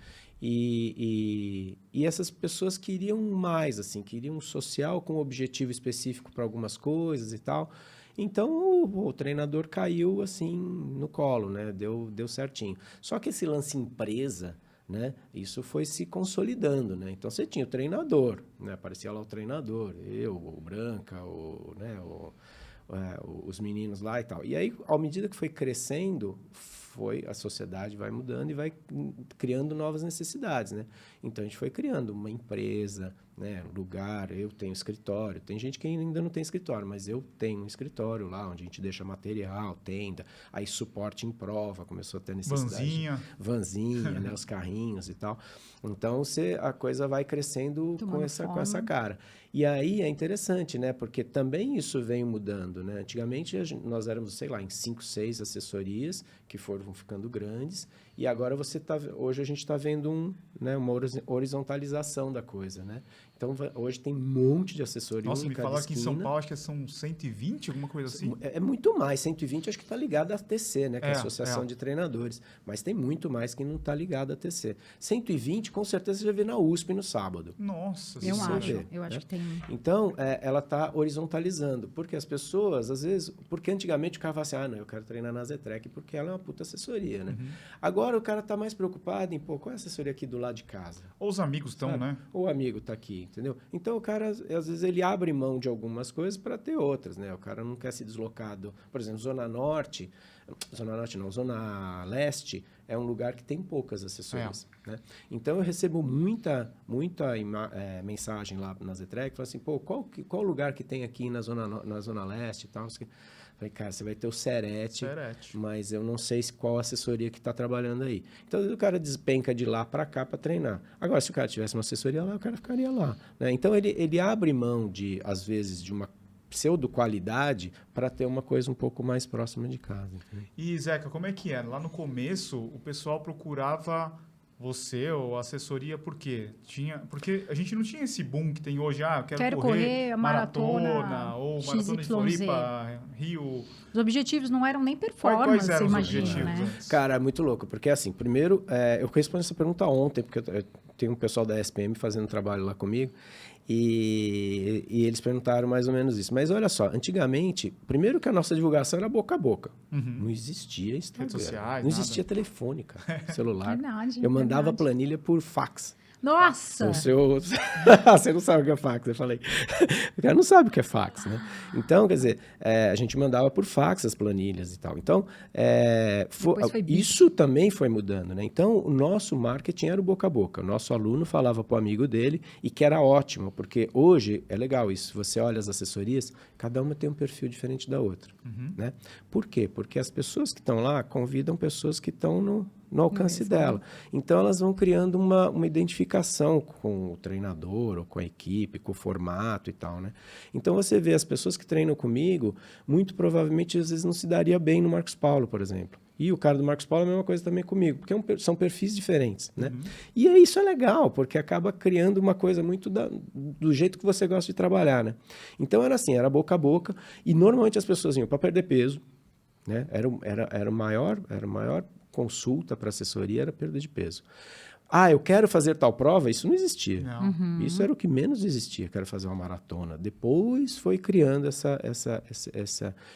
E essas pessoas queriam mais, assim, queriam um social com um objetivo específico para algumas coisas e tal. Então, o treinador caiu, assim, no colo, né? Deu certinho. Só que esse lance empresa, né? Isso foi se consolidando, né? Então, você tinha o treinador, né? Aparecia lá o treinador, o Branca, os meninos lá e tal. E aí, à medida que foi crescendo, a sociedade vai mudando e vai criando novas necessidades, né? Então, a gente foi criando uma empresa, né? Lugar, eu tenho escritório. Tem gente que ainda não tem escritório, mas eu tenho um escritório lá, onde a gente deixa material, tenda, aí suporte em prova, começou a ter necessidade. Vanzinha, né? Os carrinhos e tal. Então, a coisa vai crescendo com essa cara. E aí é interessante, né? Porque também isso vem mudando, né? Antigamente nós éramos, sei lá, em 5, 6 assessorias que foram ficando grandes e agora hoje a gente está vendo uma horizontalização da coisa, né? Então hoje tem um monte de assessoria. Nossa, me falaram que em São Paulo acho que são 120, alguma coisa assim. É muito mais, 120 acho que está ligado à TC, né? Que é a Associação de Treinadores. Mas tem muito mais que não está ligado à TC. 120 com certeza você já vê na USP no sábado. Nossa, eu acho que tem. Então, ela está horizontalizando. Porque as pessoas, às vezes... Porque antigamente o cara fala assim, não, eu quero treinar na Zetrec porque ela é uma puta assessoria, né? Agora o cara está mais preocupado em, qual é a assessoria aqui do lado de casa? Ou os amigos estão, né? Ou o amigo está aqui, entendeu? Então, o cara, às vezes, ele abre mão de algumas coisas para ter outras, né? O cara não quer se deslocar por exemplo, Zona Norte não, Zona Leste é um lugar que tem poucas assessorias, né? Então, eu recebo muita mensagem lá na Zetrec, falando assim, qual lugar que tem aqui na Zona Leste e tal? Falei, cara, você vai ter o Serete, mas eu não sei qual assessoria que está trabalhando aí. Então, o cara despenca de lá para cá para treinar. Agora, se o cara tivesse uma assessoria lá, o cara ficaria lá, né? Então, ele abre mão, às vezes, de uma pseudo-qualidade para ter uma coisa um pouco mais próxima de casa. Entendeu? E, Zeca, como é que é? Lá no começo, o pessoal procurava você ou assessoria por quê? Porque a gente não tinha esse boom que tem hoje. Eu quero correr maratona ou maratona de Floripa, Rio. Os objetivos não eram nem performance, Quais eram imagina, os objetivos, né? antes? Cara, é muito louco, porque assim, primeiro, eu respondi essa pergunta ontem, porque eu tenho um pessoal da SPM fazendo trabalho lá comigo, E eles perguntaram mais ou menos isso. Mas olha só, antigamente, primeiro que a nossa divulgação era boca a boca. Não existia Instagram. Redes sociais, não nada. existia telefone, cara, celular. Verdade, Eu mandava verdade. planilha por fax. Nossa! Você não sabe o que é fax, eu falei. O cara não sabe o que é fax, né? Então, quer dizer, a gente mandava por fax as planilhas e tal. Então, Depois foi bip. isso também foi mudando, né? Então, o nosso marketing era o boca a boca. O nosso aluno falava para o amigo dele e que era ótimo, porque hoje é legal isso. Você olha as assessorias, cada uma tem um perfil diferente da outra, né? Por quê? Porque as pessoas que estão lá convidam pessoas que estão no alcance dela. Então, elas vão criando uma identificação com o treinador, ou com a equipe, com o formato e tal, né? Então, você vê as pessoas que treinam comigo, muito provavelmente, às vezes, não se daria bem no Marcos Paulo, por exemplo. E o cara do Marcos Paulo é a mesma coisa também comigo, porque são perfis diferentes, né? E isso é legal, porque acaba criando uma coisa muito do jeito que você gosta de trabalhar, né? Então, era assim, era boca a boca, e normalmente as pessoas iam para perder peso, né? Era o maior consulta para assessoria, era perda de peso. Ah, eu quero fazer tal prova? Isso não existia. Não. Isso era o que menos existia, quero fazer uma maratona. Depois foi criando essa...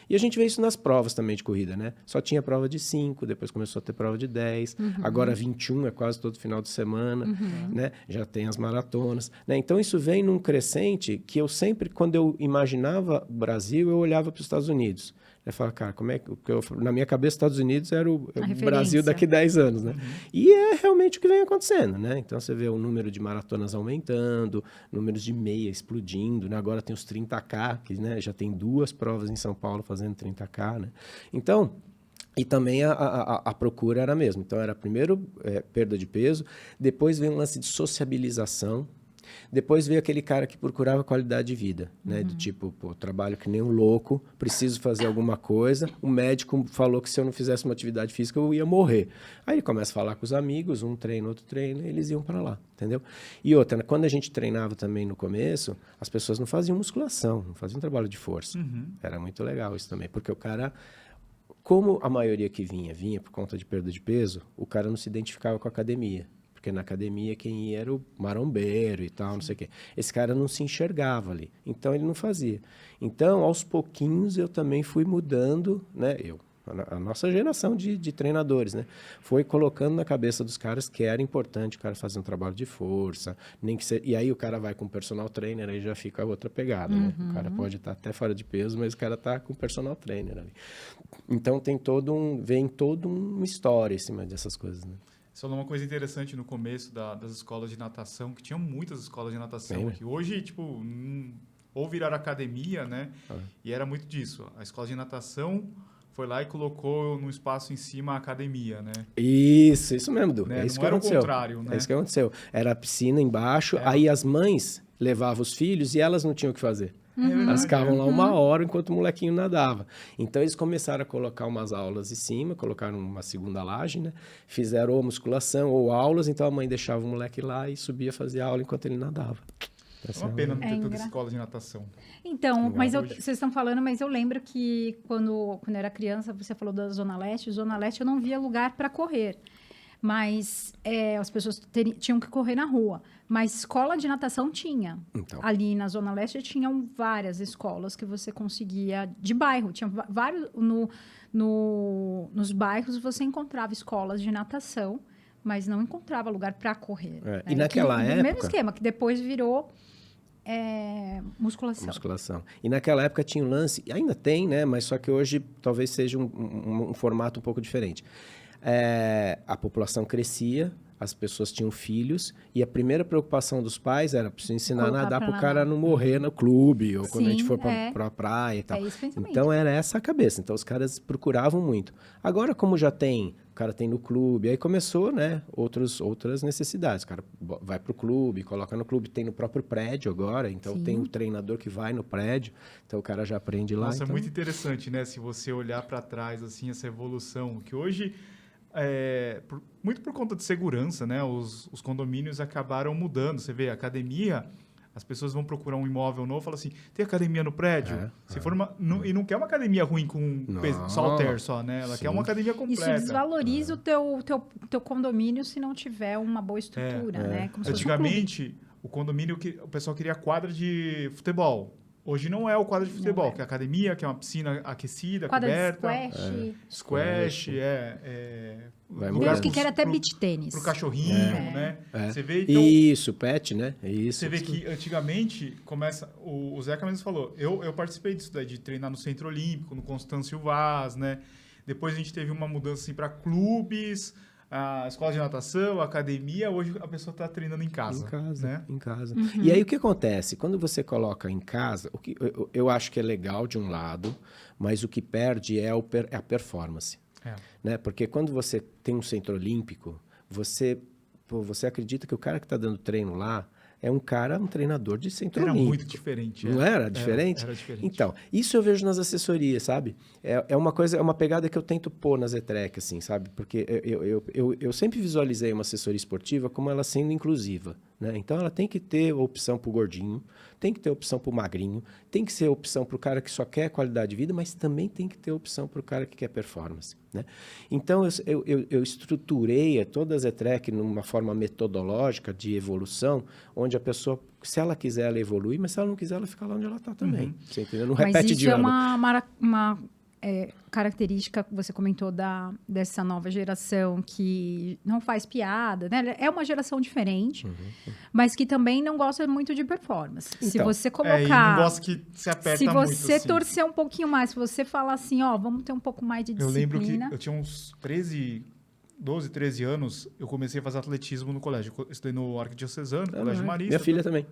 E a gente vê isso nas provas também de corrida, né? Só tinha prova de 5, depois começou a ter prova de 10, agora 21 é quase todo final de semana, né? Já tem as maratonas, né? Então isso vem num crescente que eu sempre, quando eu imaginava o Brasil, eu olhava para os Estados Unidos. Eu falava, cara, como é que... na minha cabeça, Estados Unidos era o Brasil daqui 10 anos, né? E é realmente o que vem acontecendo, né? Então, você vê o número de maratonas aumentando, números de meia explodindo, né? Agora tem os 30K, que, né, já tem 2 provas em São Paulo fazendo 30K, né? Então... E também a procura era a mesma. Então, era primeiro perda de peso, depois veio um lance de sociabilização, depois veio aquele cara que procurava qualidade de vida, né? Do tipo, pô, trabalho que nem um louco, preciso fazer alguma coisa, o médico falou que se eu não fizesse uma atividade física eu ia morrer. Aí ele começa a falar com os amigos, um treina, outro treina, e eles iam para lá, entendeu? E outra, né? Quando a gente treinava também no começo, as pessoas não faziam musculação, não faziam trabalho de força. Era muito legal isso também, porque o cara... Como a maioria que vinha por conta de perda de peso, o cara não se identificava com a academia. Porque na academia quem ia era o marombeiro e tal, não sei o quê. Esse cara não se enxergava ali, então ele não fazia. Então, aos pouquinhos, eu também fui mudando, né? A nossa geração de treinadores, né? Foi colocando na cabeça dos caras que era importante o cara fazer um trabalho de força, nem que e aí o cara vai com o personal trainer, aí já fica outra pegada, né? O cara pode estar até fora de peso, mas o cara está com o personal trainer ali. Então, vem todo uma história em cima dessas coisas, né? Você falou uma coisa interessante no começo das escolas de natação, que tinham muitas escolas de natação, que hoje, tipo, ou viraram academia, né? E era muito disso. A escola de natação foi lá e colocou no espaço em cima a academia, né? Isso mesmo, Du. Né? É isso Não que era aconteceu. O contrário, né? É isso que aconteceu. Era a piscina embaixo, aí as mães levavam os filhos e elas não tinham o que fazer. Elas ficavam lá 1 hora enquanto o molequinho nadava. Então, eles começaram a colocar umas aulas em cima, colocaram uma segunda laje, né? Fizeram ou musculação ou aulas, então a mãe deixava o moleque lá e subia fazer aula enquanto ele nadava. É uma pena não ter toda escola de natação. Então, Legal. mas vocês estão falando, mas eu lembro que quando eu era criança, você falou da Zona Leste. Zona Leste eu não via lugar para correr. Mas as pessoas tinham que correr na rua. Mas escola de natação tinha. Então. Ali na Zona Leste tinham várias escolas que você conseguia de bairro. Tinha vários... Nos bairros você encontrava escolas de natação, mas não encontrava lugar para correr. Né? E naquela época... O mesmo esquema, que depois virou... musculação. E naquela época tinha um lance, e ainda tem, né? Mas só que hoje talvez seja um formato um pouco diferente. A população crescia, as pessoas tinham filhos, e a primeira preocupação dos pais era preciso ensinar a nadar para o cara não morrer no clube, ou quando a gente for para a praia e tal. Então era essa a cabeça. Então os caras procuravam muito. Agora, como já tem, o cara tem no clube, aí começou, né, outras necessidades. O cara vai para o clube, coloca no clube, tem no próprio prédio agora, então tem o treinador que vai no prédio, então o cara já aprende lá. Nossa, então... é muito interessante, né, se você olhar para trás, assim, essa evolução, que hoje... muito por conta de segurança, né? Os condomínios acabaram mudando. Você vê, a academia, as pessoas vão procurar um imóvel novo e falam assim, tem academia no prédio? Se for e não quer uma academia ruim com halter só, né? Ela quer uma academia completa. Isso desvaloriza o teu condomínio se não tiver uma boa estrutura, né? Como Antigamente, o condomínio, o pessoal queria quadra de futebol. Hoje não é o quadro de futebol, que é a academia, que é uma piscina aquecida, Quadra coberta. de squash, Vai Tem mudar. uns que querem até beach tênis. Pro cachorrinho, né? É. Você vê, então, Isso, pet, né? Isso. você vê que antigamente começa. O Zeca mesmo falou. Eu participei disso daí, de treinar no Centro Olímpico, no Constâncio Vaz, né? Depois a gente teve uma mudança assim, para clubes, a escola de natação, a academia. Hoje a pessoa está treinando em casa. Em casa, né? em casa. E aí o que acontece? Quando você coloca em casa, eu acho que é legal de um lado, mas o que perde é a performance. Né? Porque quando você tem um centro olímpico, você acredita que o cara que está dando treino lá é um treinador de centro olímpico. Era muito diferente. Não era diferente? Era diferente. Então, isso eu vejo nas assessorias, sabe? É uma coisa, é uma pegada que eu tento pôr na Zetrec, assim, sabe? Porque eu sempre visualizei uma assessoria esportiva como ela sendo inclusiva, né? Então, ela tem que ter opção para o gordinho, tem que ter opção para o magrinho, tem que ser opção para o cara que só quer qualidade de vida, mas também tem que ter opção para o cara que quer performance, né? Então, eu estruturei toda a Zetrec numa forma metodológica de evolução, onde a pessoa, se ela quiser, ela evolui, mas se ela não quiser, ela fica lá onde ela está também. Você entendeu? Não repete Mas isso de ano. é uma característica que você comentou dessa nova geração que não faz piada, né? É uma geração diferente, mas que também não gosta muito de performance. Se Então, você E colocar... não gosta que se aperta Se muito. você assim. torcer um pouquinho mais, se você falar assim, ó, vamos ter um pouco mais de Eu disciplina... lembro que eu tinha uns 12, 13 anos, eu comecei a fazer atletismo no colégio. Eu estudei no Arquidiocesano, Colégio Marista. Minha filha também.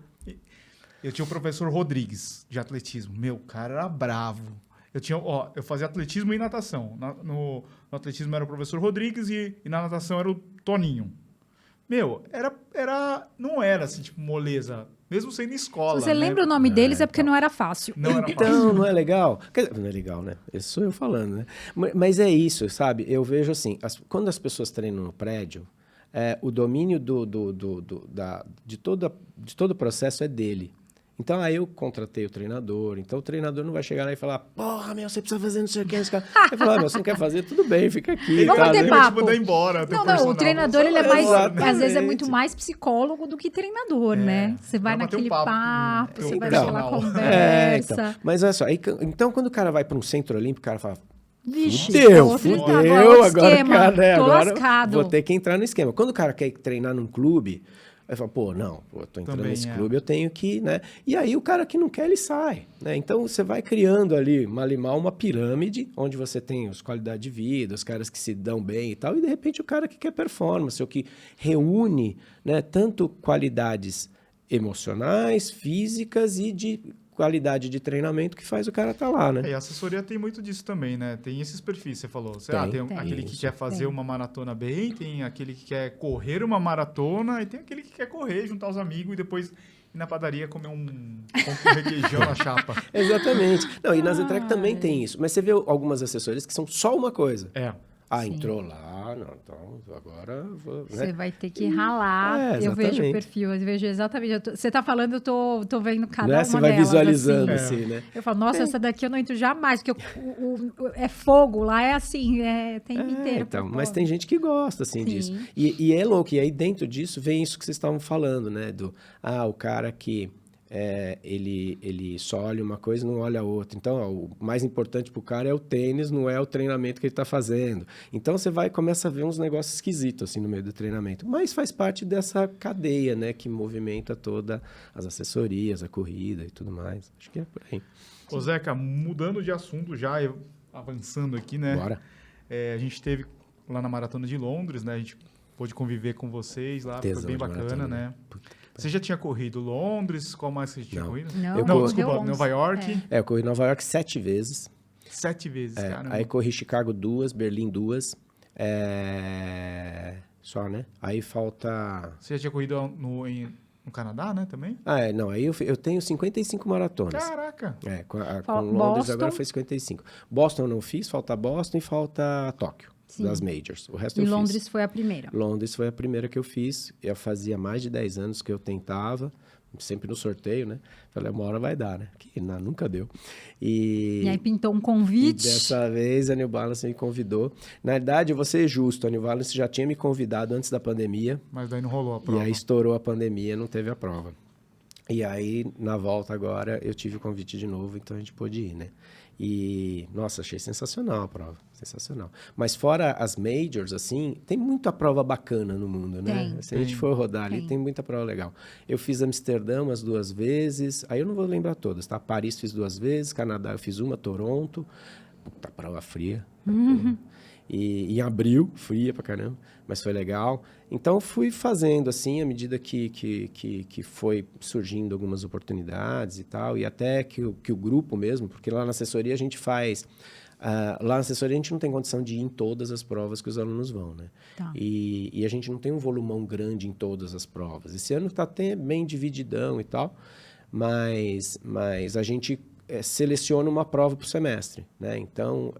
Eu tinha o professor Rodrigues, de atletismo. Meu, o cara era bravo. Eu fazia atletismo e natação. No atletismo era o professor Rodrigues e na natação era o Toninho. Meu, não era assim, tipo, moleza. Mesmo sendo escola. Se você né? lembra o nome deles, é porque não era fácil. Não era Então, fácil. não é legal? Não é legal, né? Esse sou eu falando, né? Mas é isso, sabe? Eu vejo assim, quando as pessoas treinam no prédio, o domínio de todo o processo é dele. Então, aí eu contratei o treinador. Então, o treinador não vai chegar lá e falar, porra, meu, você precisa fazer não sei o que. Ele fala, meu, você não quer fazer? Tudo bem, fica aqui. Vamos tá, bater né? Ele vai te papo. mandar embora. teu Não, personal. o treinador, ele é mais... Exatamente. Às vezes é muito mais psicólogo do que treinador, né? Você vai Vai bater um naquele papo papo, com você o vai personal. falar conversa. Então. Mas olha só, então quando o cara vai para um centro olímpico, o cara fala, Vixe, fudeu, outro agora, esquema, cara, tô agora lascado. vou ter que entrar no esquema. Quando o cara quer treinar num clube, aí fala, eu tô entrando Também nesse clube, eu tenho que, né? E aí o cara que não quer, ele sai, né? Então você vai criando ali, uma pirâmide, onde você tem as qualidades de vida, os caras que se dão bem e tal, e de repente o cara que quer performance, o que reúne, né, tanto qualidades emocionais, físicas e de qualidade de treinamento que faz o cara estar lá, né? E a assessoria tem muito disso também, né? Tem esses perfis, você falou. Tem aquele que Isso. quer fazer uma maratona bem, tem aquele que quer correr uma maratona e tem aquele que quer correr, juntar os amigos e depois ir na padaria comer um requeijão na chapa. Exatamente. Não, e na Zetrec também tem isso. Mas você vê algumas assessorias que são só uma coisa. Ah, Sim. entrou lá, não, então agora vou, Você né? vai ter que ralar. Eu vejo o exatamente. perfil, eu vejo exatamente. Você tá falando, eu tô vendo cada Né? uma Você vai delas, visualizando assim. assim, né? Eu falo, nossa, essa daqui eu não entro jamais, porque é fogo, lá é assim, tem inteiro. Então, por mas fora. tem gente que gosta, assim, Sim. disso. E é louco. E aí, dentro disso, vem isso que vocês estavam falando, né? O cara que ele só olha uma coisa e não olha a outra. Então, o mais importante pro cara é o tênis, não é o treinamento que ele tá fazendo. Então, você começa a ver uns negócios esquisitos, assim, no meio do treinamento. Mas faz parte dessa cadeia, né? Que movimenta todas as assessorias, a corrida e tudo mais. Acho que é por aí. Ô, Zeca, mudando de assunto já, avançando aqui, né? Bora. A gente esteve lá na Maratona de Londres, né? A gente pôde conviver com vocês lá, Tesão foi bem de bacana, maratona, né? Puta. Você já tinha corrido Londres? Qual mais você tinha Não. corrido? Não, Desculpa, correu Nova York. Eu corri Nova York 7 vezes. 7 vezes, cara. Aí corri Chicago 2, Berlim 2. Só, né? Aí falta... Você já tinha corrido no Canadá, né, também? Não. Aí eu tenho 55 maratonas. Caraca! Com Fala, Londres Boston. agora foi 55. Boston eu não fiz, falta Boston e falta Tóquio. Sim. das Majors. O resto E eu fiz. Londres foi a primeira. Londres foi a primeira que eu fiz. Eu fazia mais de 10 anos que eu tentava, sempre no sorteio, né? Falei, uma hora vai dar, né? Que nunca deu. E aí pintou um E convite. dessa vez a New Balance me convidou. Na verdade, eu vou ser justo, a New Balance já tinha me convidado antes da pandemia. Mas daí não rolou a E prova. aí estourou a pandemia, não teve a prova. E aí, na volta agora, eu tive o convite de novo, então a gente pôde ir, né? E, nossa, achei sensacional a prova, sensacional. Mas fora as majors, assim, tem muita prova bacana no mundo, né? Tem. Se a gente for rodar ali, Tem. tem muita prova legal. Eu fiz Amsterdã umas 2 vezes, aí eu não vou lembrar todas, tá? Paris fiz 2 vezes, Canadá eu fiz uma, Toronto, puta prova fria. E em abril, fria pra caramba, mas foi legal. Então, fui fazendo, assim, à medida que foi surgindo algumas oportunidades e tal, e até que o grupo mesmo, porque lá na assessoria a gente faz... lá na assessoria a gente não tem condição de ir em todas as provas que os alunos vão, né? Tá. E a gente não tem um volumão grande em todas as provas. Esse ano está até bem divididão e tal, mas a gente seleciona uma prova por semestre, né? Então,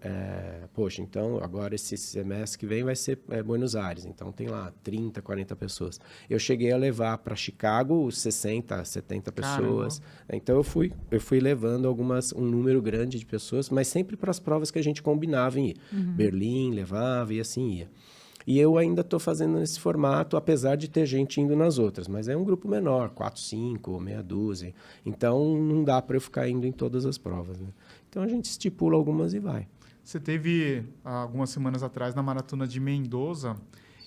então agora esse semestre que vem vai ser Buenos Aires, então tem lá 30, 40 pessoas. Eu cheguei a levar para Chicago 60, 70 pessoas. Caramba. Então eu fui levando um número grande de pessoas, mas sempre para as provas que a gente combinava em ir. Berlim levava e assim ia. E eu ainda estou fazendo nesse formato, apesar de ter gente indo nas outras. Mas é um grupo menor, 4, 5, meia dúzia. Então, não dá para eu ficar indo em todas as provas, né? Então, a gente estipula algumas e vai. Você teve, algumas semanas atrás, na Maratona de Mendoza,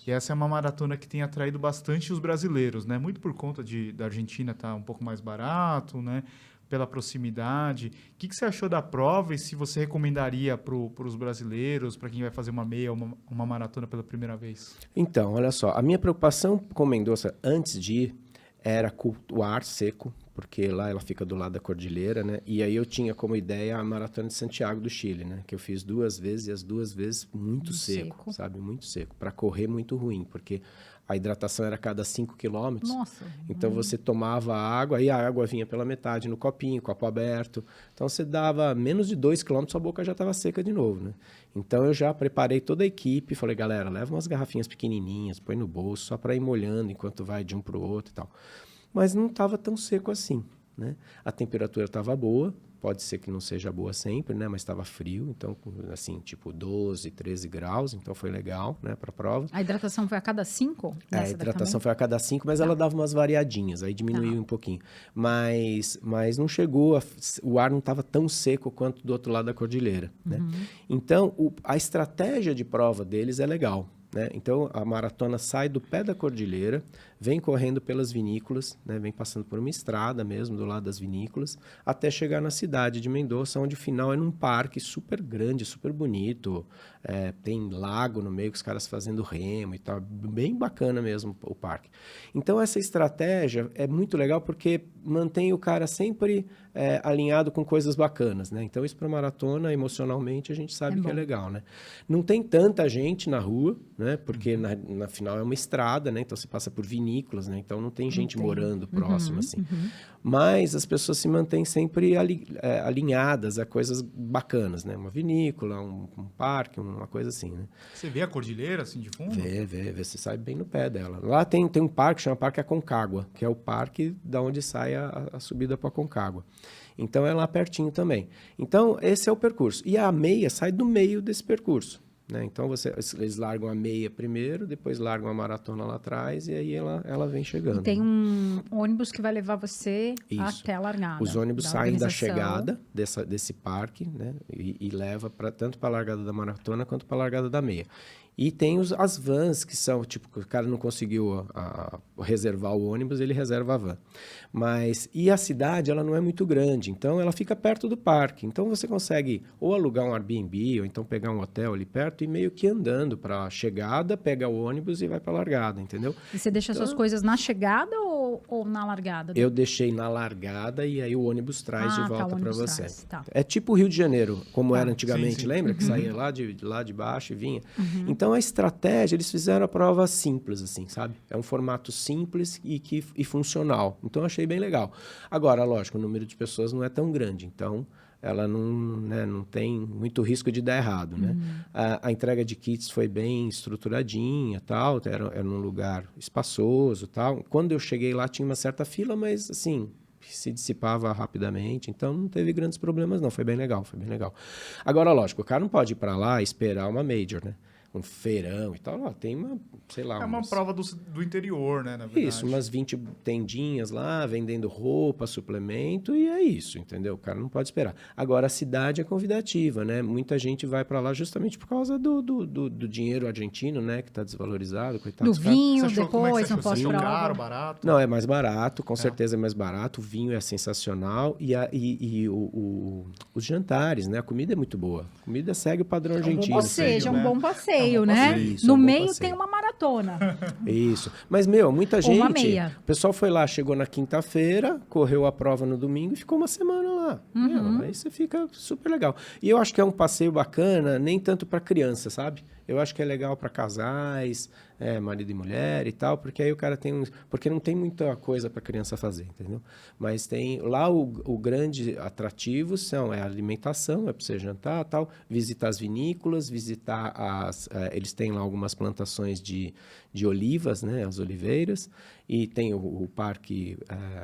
e essa é uma maratona que tem atraído bastante os brasileiros, né? Muito por conta da Argentina estar um pouco mais barato, né? Pela proximidade. O que você achou da prova e se você recomendaria para os brasileiros, para quem vai fazer uma meia ou uma maratona pela primeira vez? Então, olha só, a minha preocupação com Mendoza antes de ir era com o ar seco, porque lá ela fica do lado da cordilheira, né? E aí eu tinha como ideia a Maratona de Santiago do Chile, né? Que eu fiz 2 vezes e as 2 vezes muito seco, sabe? Muito seco. Para correr, muito ruim, porque a hidratação era a cada 5 quilômetros. Nossa. Então, você tomava água e a água vinha pela metade no copinho, copo aberto. Então, você dava menos de 2 quilômetros, a boca já estava seca de novo, né? Então, eu já preparei toda a equipe. Falei, galera, leva umas garrafinhas pequenininhas, põe no bolso, só para ir molhando enquanto vai de um para o outro e tal. Mas não estava tão seco assim, né? A temperatura estava boa. Pode ser que não seja boa sempre, né? Mas estava frio, então, assim, tipo 12, 13 graus, então foi legal, né, para a prova. A hidratação foi a cada 5? A hidratação foi a cada 5, mas ela dava umas variadinhas, aí diminuiu um pouquinho. Mas não chegou, o ar não estava tão seco quanto do outro lado da cordilheira, né? Então, a estratégia de prova deles é legal, né? Então, a maratona sai do pé da cordilheira, vem correndo pelas vinícolas, né? Vem passando por uma estrada mesmo, do lado das vinícolas, até chegar na cidade de Mendoza, onde o final é num parque super grande, super bonito. Tem lago no meio, com os caras fazendo remo e tal. Bem bacana mesmo o parque. Então, essa estratégia é muito legal porque mantém o cara sempre alinhado com coisas bacanas, né? Então, isso para maratona, emocionalmente, a gente sabe que é legal, né? Não tem tanta gente na rua, né? Porque na final é uma estrada, né? Então, você passa por vinícolas, né? Então, não tem gente morando próximo, assim. Mas as pessoas se mantêm sempre alinhadas a coisas bacanas, né? Uma vinícola, um parque, uma coisa assim, né? Você vê a cordilheira, assim, de fundo? Vê. Você sai bem no pé dela. Lá tem um parque, chama Parque Aconcagua, que é o parque da onde sai a subida para a Aconcagua. Então, é lá pertinho também. Então, esse é o percurso. E a meia sai do meio desse percurso, né? Então, eles largam a meia primeiro, depois largam a maratona lá atrás e aí ela vem chegando. E tem um ônibus que vai levar você Isso. até a largada. Os ônibus saem da organização. chegada desse parque, né? E leva tanto para a largada da maratona quanto para a largada da meia. E tem as vans, que são, tipo, o cara não conseguiu reservar o ônibus, ele reserva a van. E a cidade, ela não é muito grande, então ela fica perto do parque. Então, você consegue ou alugar um Airbnb, ou então pegar um hotel ali perto e meio que andando para a chegada, pega o ônibus e vai para a largada, entendeu? E você deixa suas coisas na chegada ou na largada? Eu deixei na largada e aí o ônibus traz de volta para você. Traz, tá. É tipo o Rio de Janeiro, como era antigamente, sim. lembra? Que saía lá de baixo e vinha. Então, a estratégia, eles fizeram a prova simples, assim, sabe? É um formato simples e funcional. Então, eu achei bem legal. Agora, lógico, o número de pessoas não é tão grande. Então, ela não, né, não tem muito risco de dar errado, né? A entrega de kits foi bem estruturadinha, tal, era num lugar espaçoso, tal. Quando eu cheguei lá tinha uma certa fila, mas assim, se dissipava rapidamente, então não teve grandes problemas não, foi bem legal, foi bem legal. Agora, lógico, o cara não pode ir para lá e esperar uma major, né? Um feirão e tal, lá tem uma, sei lá... É uma prova do interior, né, na verdade. Isso, umas 20 tendinhas lá, vendendo roupa, suplemento, e é isso, entendeu? O cara não pode esperar. Agora, a cidade é convidativa, né? Muita gente vai para lá justamente por causa do dinheiro argentino, né? Que está desvalorizado, coitado Do dos caras. vinho, Você achou- como é que depois, você não achou? Você achou pós-prova. caro, barato? Não, é mais barato, com certeza é mais barato. O vinho é sensacional e os jantares, né? A comida é muito boa. A comida segue o padrão bom argentino. Ou passeio, seja, né? um bom passeio, É um bom né? passeio. Isso, No é um bom meio passeio. tem uma maratona. Isso. Mas, muita Ou uma gente... meia. O pessoal foi lá, chegou na quinta-feira, correu a prova no domingo e ficou uma semana lá. Aí você fica super legal. E eu acho que é um passeio bacana, nem tanto para criança, sabe? Eu acho que é legal para casais, marido e mulher e tal, porque aí o cara tem porque não tem muita coisa para criança fazer, entendeu? Mas tem lá o grande atrativo é a alimentação, é para você jantar, tal, visitar as vinícolas, visitar eles têm lá algumas plantações de olivas, né, as oliveiras, e tem o parque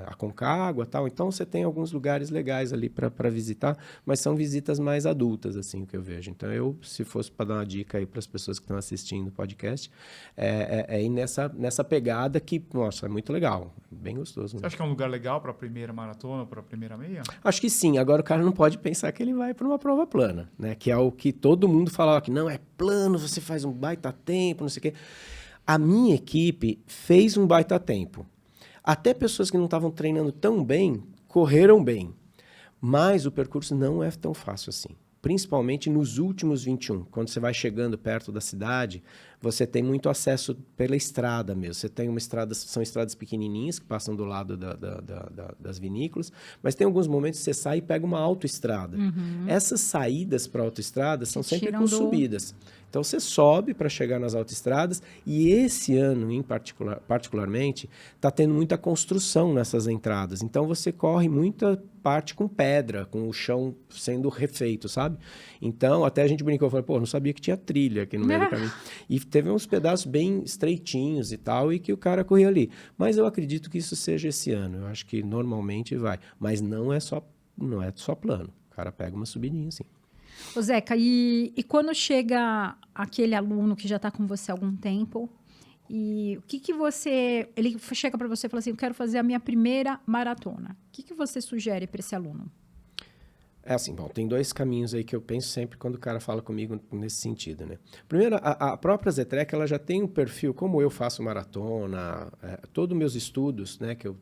Aconcagua, tal. Então você tem alguns lugares legais ali para visitar, mas são visitas mais adultas, assim, que eu vejo. Então se fosse para dar uma dica aí para as pessoas que estão assistindo o podcast, ir nessa pegada que, nossa, é muito legal, bem gostoso. Você acha que é um lugar legal para a primeira maratona, para a primeira meia? Acho que sim. Agora o cara não pode pensar que ele vai para uma prova plana, né? Que é o que todo mundo fala que não é plano, você faz um baita tempo, não sei o quê. A minha equipe fez um baita tempo. Até pessoas que não estavam treinando tão bem, correram bem. Mas o percurso não é tão fácil assim. Principalmente nos últimos 21. Quando você vai chegando perto da cidade, você tem muito acesso pela estrada mesmo. Você tem são estradas pequenininhas que passam do lado das vinícolas, mas tem alguns momentos que você sai e pega uma autoestrada. Essas saídas para autoestrada são sempre com subidas. Então você sobe para chegar nas autoestradas e esse ano, particularmente, está tendo muita construção nessas entradas. Então você corre muita parte com pedra, com o chão sendo refeito, sabe? Então, até a gente brincou, falou, pô, não sabia que tinha trilha aqui no meio do caminho. E teve uns pedaços bem estreitinhos e tal, e que o cara corria ali. Mas eu acredito que isso seja esse ano. Eu acho que normalmente vai. Mas não é só plano. O cara pega uma subidinha assim. Ô Zeca, e quando chega aquele aluno que já está com você há algum tempo, e o que você... Ele chega para você e fala assim, eu quero fazer a minha primeira maratona. O que você sugere para esse aluno? É assim, bom, tem dois caminhos aí que eu penso sempre quando o cara fala comigo nesse sentido, né? Primeiro, a própria Zetrec, ela já tem um perfil, como eu faço maratona, todos os meus estudos, né, que eu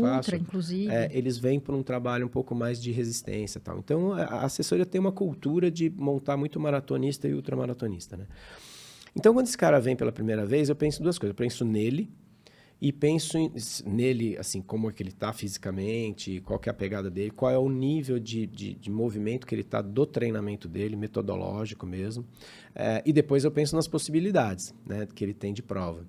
faço, Ultra, inclusive. Eles vêm por um trabalho um pouco mais de resistência e tal. Então, a assessoria tem uma cultura de montar muito maratonista e ultramaratonista, né? Então, quando esse cara vem pela primeira vez, eu penso duas coisas. Eu penso nele, e penso nele, assim, como é que ele está fisicamente, qual que é a pegada dele, qual é o nível de movimento que ele está do treinamento dele, metodológico mesmo. E depois eu penso nas possibilidades, né, que ele tem de prova.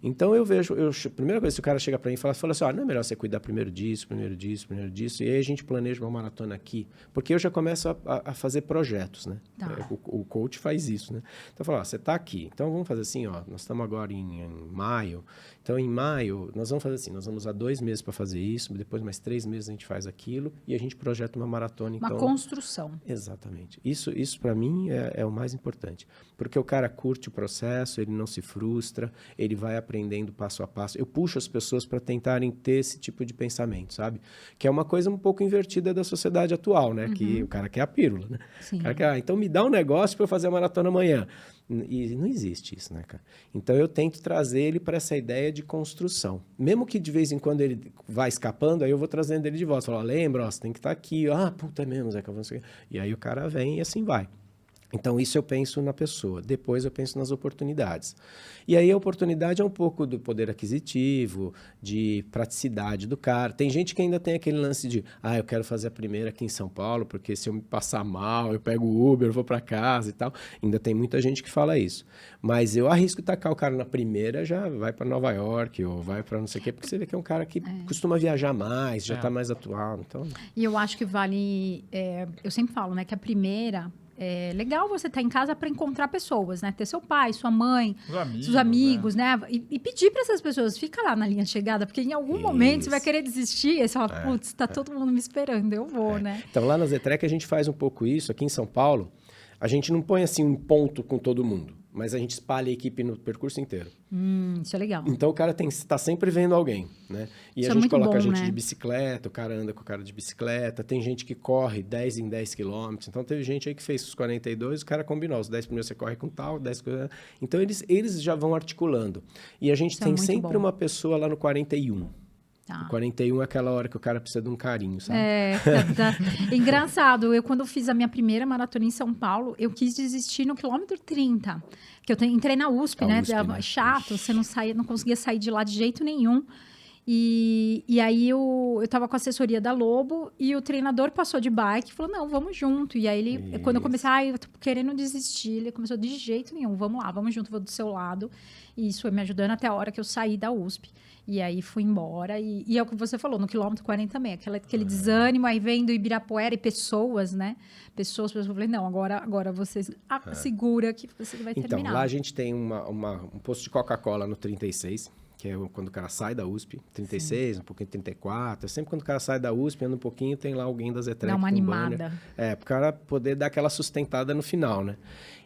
Então eu vejo, a primeira coisa que o cara chega para mim e fala assim, não é melhor você cuidar primeiro disso, e aí a gente planeja uma maratona aqui. Porque eu já começo a fazer projetos, né? Tá. O coach faz isso, né? Então fala, você está aqui, então vamos fazer assim, nós estamos agora em maio, então em maio nós vamos fazer assim, nós vamos usar 2 meses para fazer isso, depois mais 3 meses a gente faz aquilo, e a gente projeta uma maratona. Uma então... construção. Exatamente. Isso para mim é o mais importante. Porque o cara curte o processo, ele não se frustra, ele vai aprendendo passo a passo. Eu puxo as pessoas para tentarem ter esse tipo de pensamento, sabe? Que é uma coisa um pouco invertida da sociedade atual, né? Que o cara quer a pílula, né? Sim. O cara quer, então me dá um negócio para eu fazer a maratona amanhã. E não existe isso, né, cara? Então eu tento trazer ele para essa ideia de construção. Mesmo que de vez em quando ele vai escapando, aí eu vou trazendo ele de volta. Falo, lembra, você tem que estar aqui. Puta, é mesmo, Zeca. E aí o cara vem e assim vai. Então, isso eu penso na pessoa. Depois eu penso nas oportunidades. E aí a oportunidade é um pouco do poder aquisitivo, de praticidade do cara. Tem gente que ainda tem aquele lance de, eu quero fazer a primeira aqui em São Paulo, porque se eu me passar mal, eu pego o Uber, eu vou para casa e tal. Ainda tem muita gente que fala isso. Mas eu arrisco tacar o cara na primeira, já vai para Nova York ou vai para não sei o quê, porque você vê que é um cara que costuma viajar mais, já está mais atual. Então... E eu acho que vale... eu sempre falo, né, que a primeira... É legal você estar em casa para encontrar pessoas, né? Ter seu pai, sua mãe, seus amigos, né? E pedir para essas pessoas, fica lá na linha de chegada, porque em algum momento você vai querer desistir, aí você fala, putz, tá todo mundo me esperando, eu vou, né? Então, lá na Zetrec a gente faz um pouco isso. Aqui em São Paulo, a gente não põe assim um ponto com todo mundo, mas a gente espalha a equipe no percurso inteiro. Isso é legal. Então, o cara está sempre vendo alguém, né? E Isso a gente coloca bom, a gente né? de bicicleta, o cara anda com o cara de bicicleta, tem gente que corre 10 em 10 quilômetros. Então, teve gente aí que fez os 42, o cara combinou, os 10 primeiros você corre com tal, 10... Então, eles já vão articulando. E a gente Isso tem é muito sempre bom. uma pessoa lá no 41. Tá. O 41 é aquela hora que o cara precisa de um carinho, sabe? Engraçado, eu quando fiz a minha primeira maratona em São Paulo, eu quis desistir no quilômetro 30, que eu entrei na USP, né? USP, né? Chato, você não conseguia sair de lá de jeito nenhum. E aí eu tava com a assessoria da Lobo e o treinador passou de bike e falou, não, vamos junto. E aí ele, quando eu comecei, eu tô querendo desistir, ele começou, de jeito nenhum, vamos lá, vamos junto, vou do seu lado. E isso foi me ajudando até a hora que eu saí da USP. E aí fui embora. E é o que você falou, no quilômetro 40 também, aquele desânimo, aí vem do Ibirapuera e pessoas, né? Pessoas, eu falei, não, agora você segura que você vai terminar. Então, lá a gente tem um posto de Coca-Cola no 36, que é quando o cara sai da USP, 36, um pouquinho 34. Sempre quando o cara sai da USP, anda um pouquinho, tem lá alguém da Zetrec. Dá uma animada. Pro cara poder dar aquela sustentada no final, né?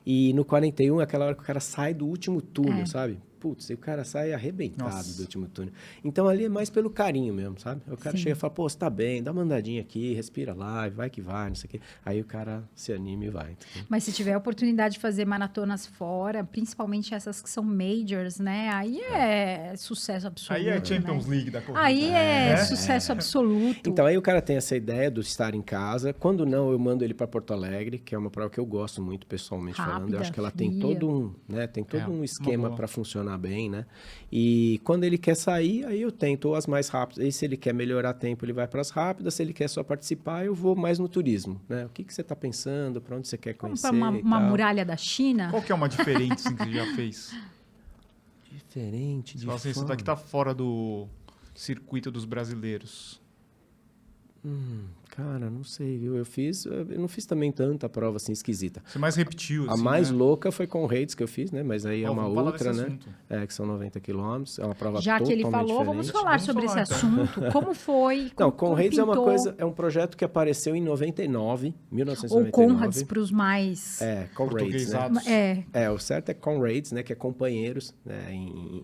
E no 41 é aquela hora que o cara sai do último túnel, sabe? Putz, e o cara sai arrebentado do último túnel. Então, ali é mais pelo carinho mesmo, sabe? O cara chega e fala, pô, você tá bem, dá uma andadinha aqui, respira lá, vai que vai, não sei o quê. Aí o cara se anima e vai. Entendeu? Mas se tiver a oportunidade de fazer maratonas fora, principalmente essas que são majors, né? Aí é sucesso absoluto. Aí é Champions né? League da corrida. Aí é sucesso absoluto. Então, aí o cara tem essa ideia do estar em casa. Quando não, eu mando ele para Porto Alegre, que é uma prova que eu gosto muito, pessoalmente falando. Eu acho que ela tem todo um esquema para funcionar bem, né? E quando ele quer sair, aí eu tento as mais rápidas. E se ele quer melhorar tempo, ele vai para as rápidas. Se ele quer só participar, eu vou mais no turismo, né? O que você está pensando? Para onde você quer conhecer? Como para uma muralha da China? Qual que é uma diferente assim, que você já fez? Diferente de Nossa, isso daqui tá fora do circuito dos brasileiros. Cara, não sei, viu? Eu não fiz também tanta prova assim esquisita. Você mais repetiu, assim, A mais né? louca foi com Raids que eu fiz, né? Mas aí é uma vamos falar outra, desse né? assunto. Que são 90 quilômetros. É uma prova Já que totalmente ele falou, diferente. vamos falar sobre esse então. assunto. Como foi? Não, com Raids é uma pintou? coisa, é um projeto que apareceu em 99, Ou 1999. Conrads para os mais... Com Raids, né? Portuguesados. O certo é comrades, né? Que é companheiros, né?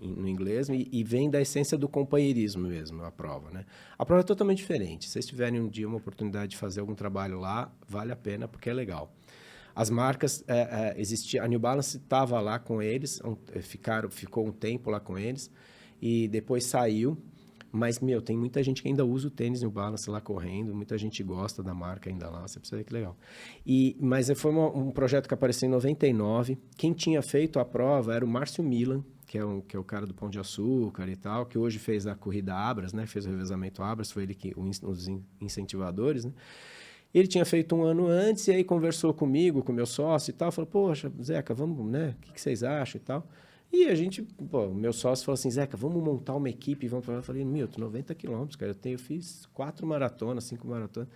No inglês, e vem da essência do companheirismo mesmo, a prova, né? A prova é totalmente diferente. Se vocês tiverem um dia uma oportunidade de fazer algum trabalho lá, vale a pena, porque é legal. As marcas, a New Balance estava lá com eles, ficou um tempo lá com eles, e depois saiu. Mas, tem muita gente que ainda usa o tênis New Balance lá correndo, muita gente gosta da marca ainda lá, você precisa ver que legal. Mas foi um projeto que apareceu em 99. Quem tinha feito a prova era o Márcio Milan, que é o cara do Pão de Açúcar e tal, que hoje fez a corrida Abras, né? Fez o revezamento Abras, foi ele os incentivadores, né? Ele tinha feito um ano antes e aí conversou comigo, com o meu sócio e tal, falou, poxa, Zeca, vamos, né? O que vocês acham e tal? E a gente, o meu sócio falou assim, Zeca, vamos montar uma equipe, vamos para lá. Eu falei, 90 quilômetros, cara, eu fiz 4 maratonas, 5 maratonas.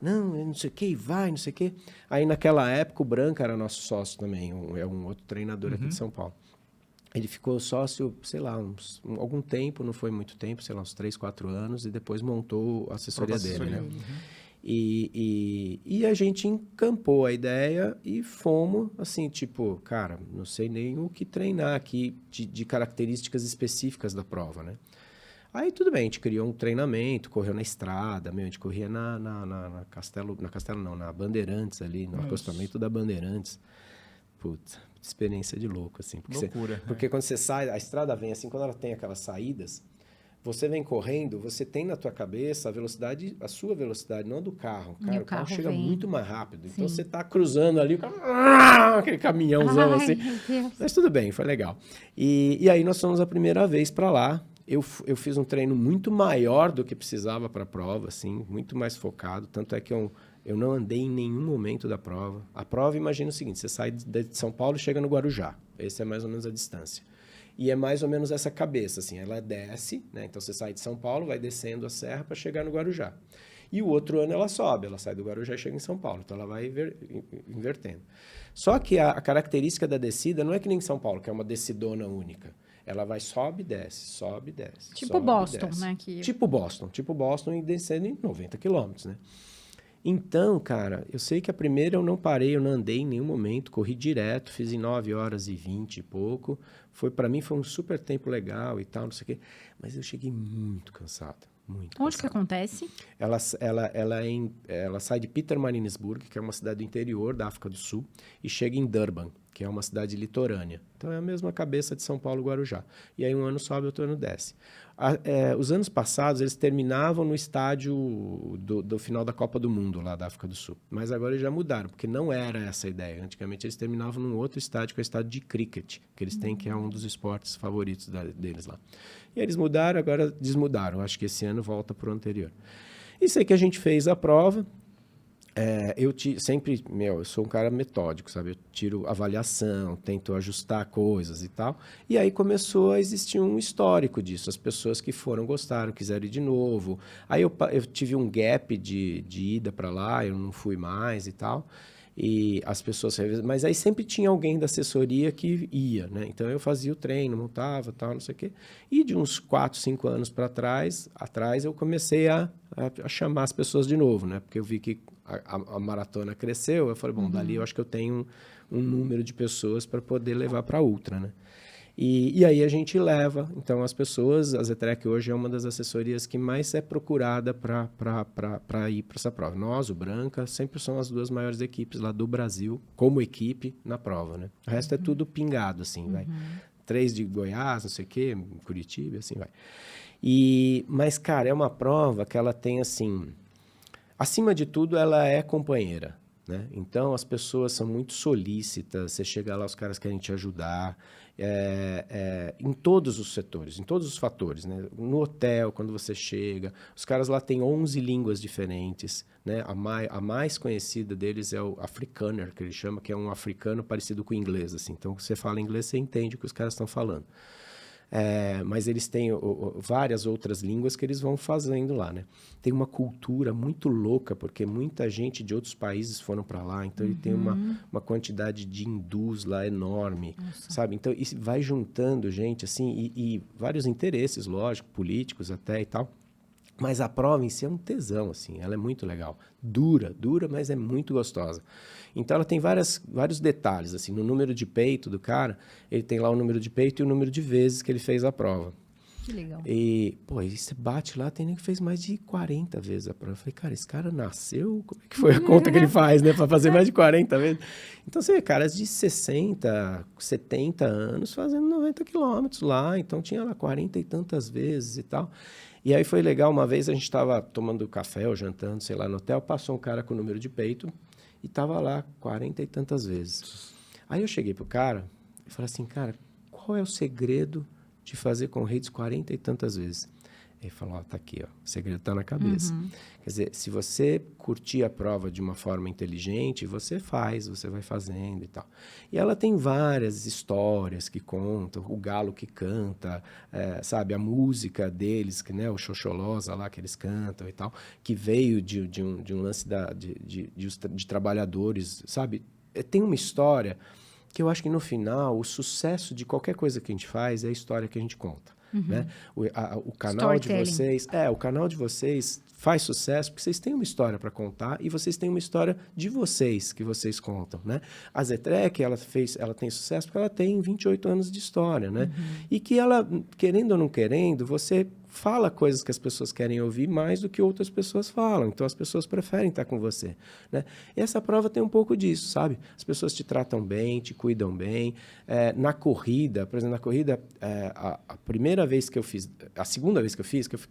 Não sei o que, vai, não sei o que. Aí naquela época o Branca era nosso sócio também, é um outro treinador aqui de São Paulo. Ele ficou sócio, sei lá, algum tempo, não foi muito tempo, sei lá, uns 3, 4 anos, e depois montou a assessoria dele, né? E a gente encampou a ideia e fomos, assim, tipo, cara, não sei nem o que treinar aqui de características específicas da prova, né? Aí tudo bem, a gente criou um treinamento, correu na estrada, a gente corria na Bandeirantes ali, no acostamento da Bandeirantes. Putz, experiência de louco, assim. Porque Loucura. porque quando você sai, a estrada vem assim, quando ela tem aquelas saídas, você vem correndo, você tem na tua cabeça a sua velocidade, não a do carro. Cara, o carro chega vem... muito mais rápido. Então, Sim. você tá cruzando ali, aquele caminhãozão assim. Meu Deus. Mas tudo bem, foi legal. E aí, nós fomos a primeira vez para lá. Eu fiz um treino muito maior do que precisava para a prova, assim, muito mais focado. Tanto é que eu não andei em nenhum momento da prova. A prova, imagina o seguinte, você sai de São Paulo e chega no Guarujá. Essa é mais ou menos a distância. E é mais ou menos essa cabeça, assim, ela desce, né? Então, você sai de São Paulo, vai descendo a serra para chegar no Guarujá. E o outro ano ela sobe, ela sai do Guarujá e chega em São Paulo. Então, ela vai invertendo. Só que a característica da descida não é que nem em São Paulo, que é uma descidona única. Ela vai, sobe e desce, sobe e desce. Tipo sobe, Boston, desce. né? Tipo Boston e descendo em 90 quilômetros, né? Então, cara, eu sei que a primeira eu não parei, eu não andei em nenhum momento, corri direto, fiz em 9 horas e 20 e pouco. Para mim foi um super tempo legal e tal, não sei o quê. Mas eu cheguei muito cansado, muito Onde que cansado. acontece? Ela sai de Pietermaritzburg, que é uma cidade do interior da África do Sul, e chega em Durban, que é uma cidade litorânea. Então, é a mesma cabeça de São Paulo e Guarujá. E aí, um ano sobe, outro ano desce. Os anos passados, eles terminavam no estádio do final da Copa do Mundo, lá da África do Sul. Mas agora eles já mudaram, porque não era essa a ideia. Antigamente, eles terminavam num outro estádio, que é o estádio de cricket, que eles têm, que é um dos esportes favoritos deles lá. E eles mudaram, agora desmudaram. Acho que esse ano volta para o anterior. E sei que a gente fez a prova. Eu sou um cara metódico, sabe? Eu tiro avaliação, tento ajustar coisas e tal. E aí começou a existir um histórico disso. As pessoas que gostaram, quiseram ir de novo. Aí eu tive um gap de ida para lá, eu não fui mais e tal. E as pessoas... Mas aí sempre tinha alguém da assessoria que ia, né? Então, eu fazia o treino, montava, tal, não sei o quê. E de uns 4, 5 anos para trás, eu comecei a chamar as pessoas de novo, né? Porque eu vi que a maratona cresceu. Eu falei, bom, dali eu acho que eu tenho um número de pessoas para poder levar para a ultra, né? E aí a gente leva, então, as pessoas. A Zetrec hoje é uma das assessorias que mais é procurada para ir para essa prova. Nós, o Branca, sempre são as 2 maiores equipes lá do Brasil, como equipe, na prova, né? O resto é tudo pingado, assim, vai. 3 de Goiás, não sei o quê, Curitiba, assim vai. Mas, cara, é uma prova que ela tem, assim... Acima de tudo, ela é companheira, né? Então, as pessoas são muito solícitas. Você chega lá, os caras querem te ajudar. Em todos os setores, em todos os fatores, né? No hotel, quando você chega, os caras lá têm 11 línguas diferentes, né? A mais conhecida deles é o Afrikaner, que ele chama, que é um africano parecido com o inglês, assim. Então, você fala inglês, você entende o que os caras estão falando. Mas eles têm várias outras línguas que eles vão fazendo lá, né? Tem uma cultura muito louca, porque muita gente de outros países foram para lá, então ele tem uma quantidade de hindus lá enorme, sabe? Então, isso vai juntando gente, assim, e vários interesses, lógico, políticos até e tal. Mas a prova em si é um tesão, assim, ela é muito legal. Dura, mas é muito gostosa. Então, ela tem vários detalhes, assim, no número de peito do cara, ele tem lá o número de peito e o número de vezes que ele fez a prova. Que legal. E você bate lá, tem nem que fez mais de 40 vezes a prova. Eu falei, cara, esse cara nasceu? Como é que foi a conta que ele faz, né? Para fazer mais de 40 vezes. Então, você vê caras de 60, 70 anos fazendo 90 quilômetros lá. Então, tinha lá 40 e tantas vezes e tal. E aí foi legal, uma vez a gente estava tomando café ou jantando, sei lá, no hotel, passou um cara com o número de peito e estava lá 40 e tantas vezes. Aí eu cheguei pro cara e falei assim, cara, qual é o segredo de fazer com hits 40 e tantas vezes? Ele falou, tá aqui, ó, o segredo tá na cabeça. Quer dizer, se você curtir a prova de uma forma inteligente, você vai fazendo e tal. E ela tem várias histórias que contam, o galo que canta, sabe, a música deles, que, né, o Xoxolosa lá que eles cantam e tal, que veio de um lance de trabalhadores, sabe? Tem uma história que eu acho que no final, o sucesso de qualquer coisa que a gente faz é a história que a gente conta. Né? O canal de vocês, o canal de vocês faz sucesso porque vocês têm uma história para contar e vocês têm uma história de vocês que vocês contam, né? A Zetrec, ela tem sucesso porque ela tem 28 anos de história, né? E que ela, querendo ou não querendo, você fala coisas que as pessoas querem ouvir mais do que outras pessoas falam. Então, as pessoas preferem estar com você, né? E essa prova tem um pouco disso, sabe? As pessoas te tratam bem, te cuidam bem. Na corrida, por exemplo, na corrida, a primeira vez que eu fiz, a segunda vez que eu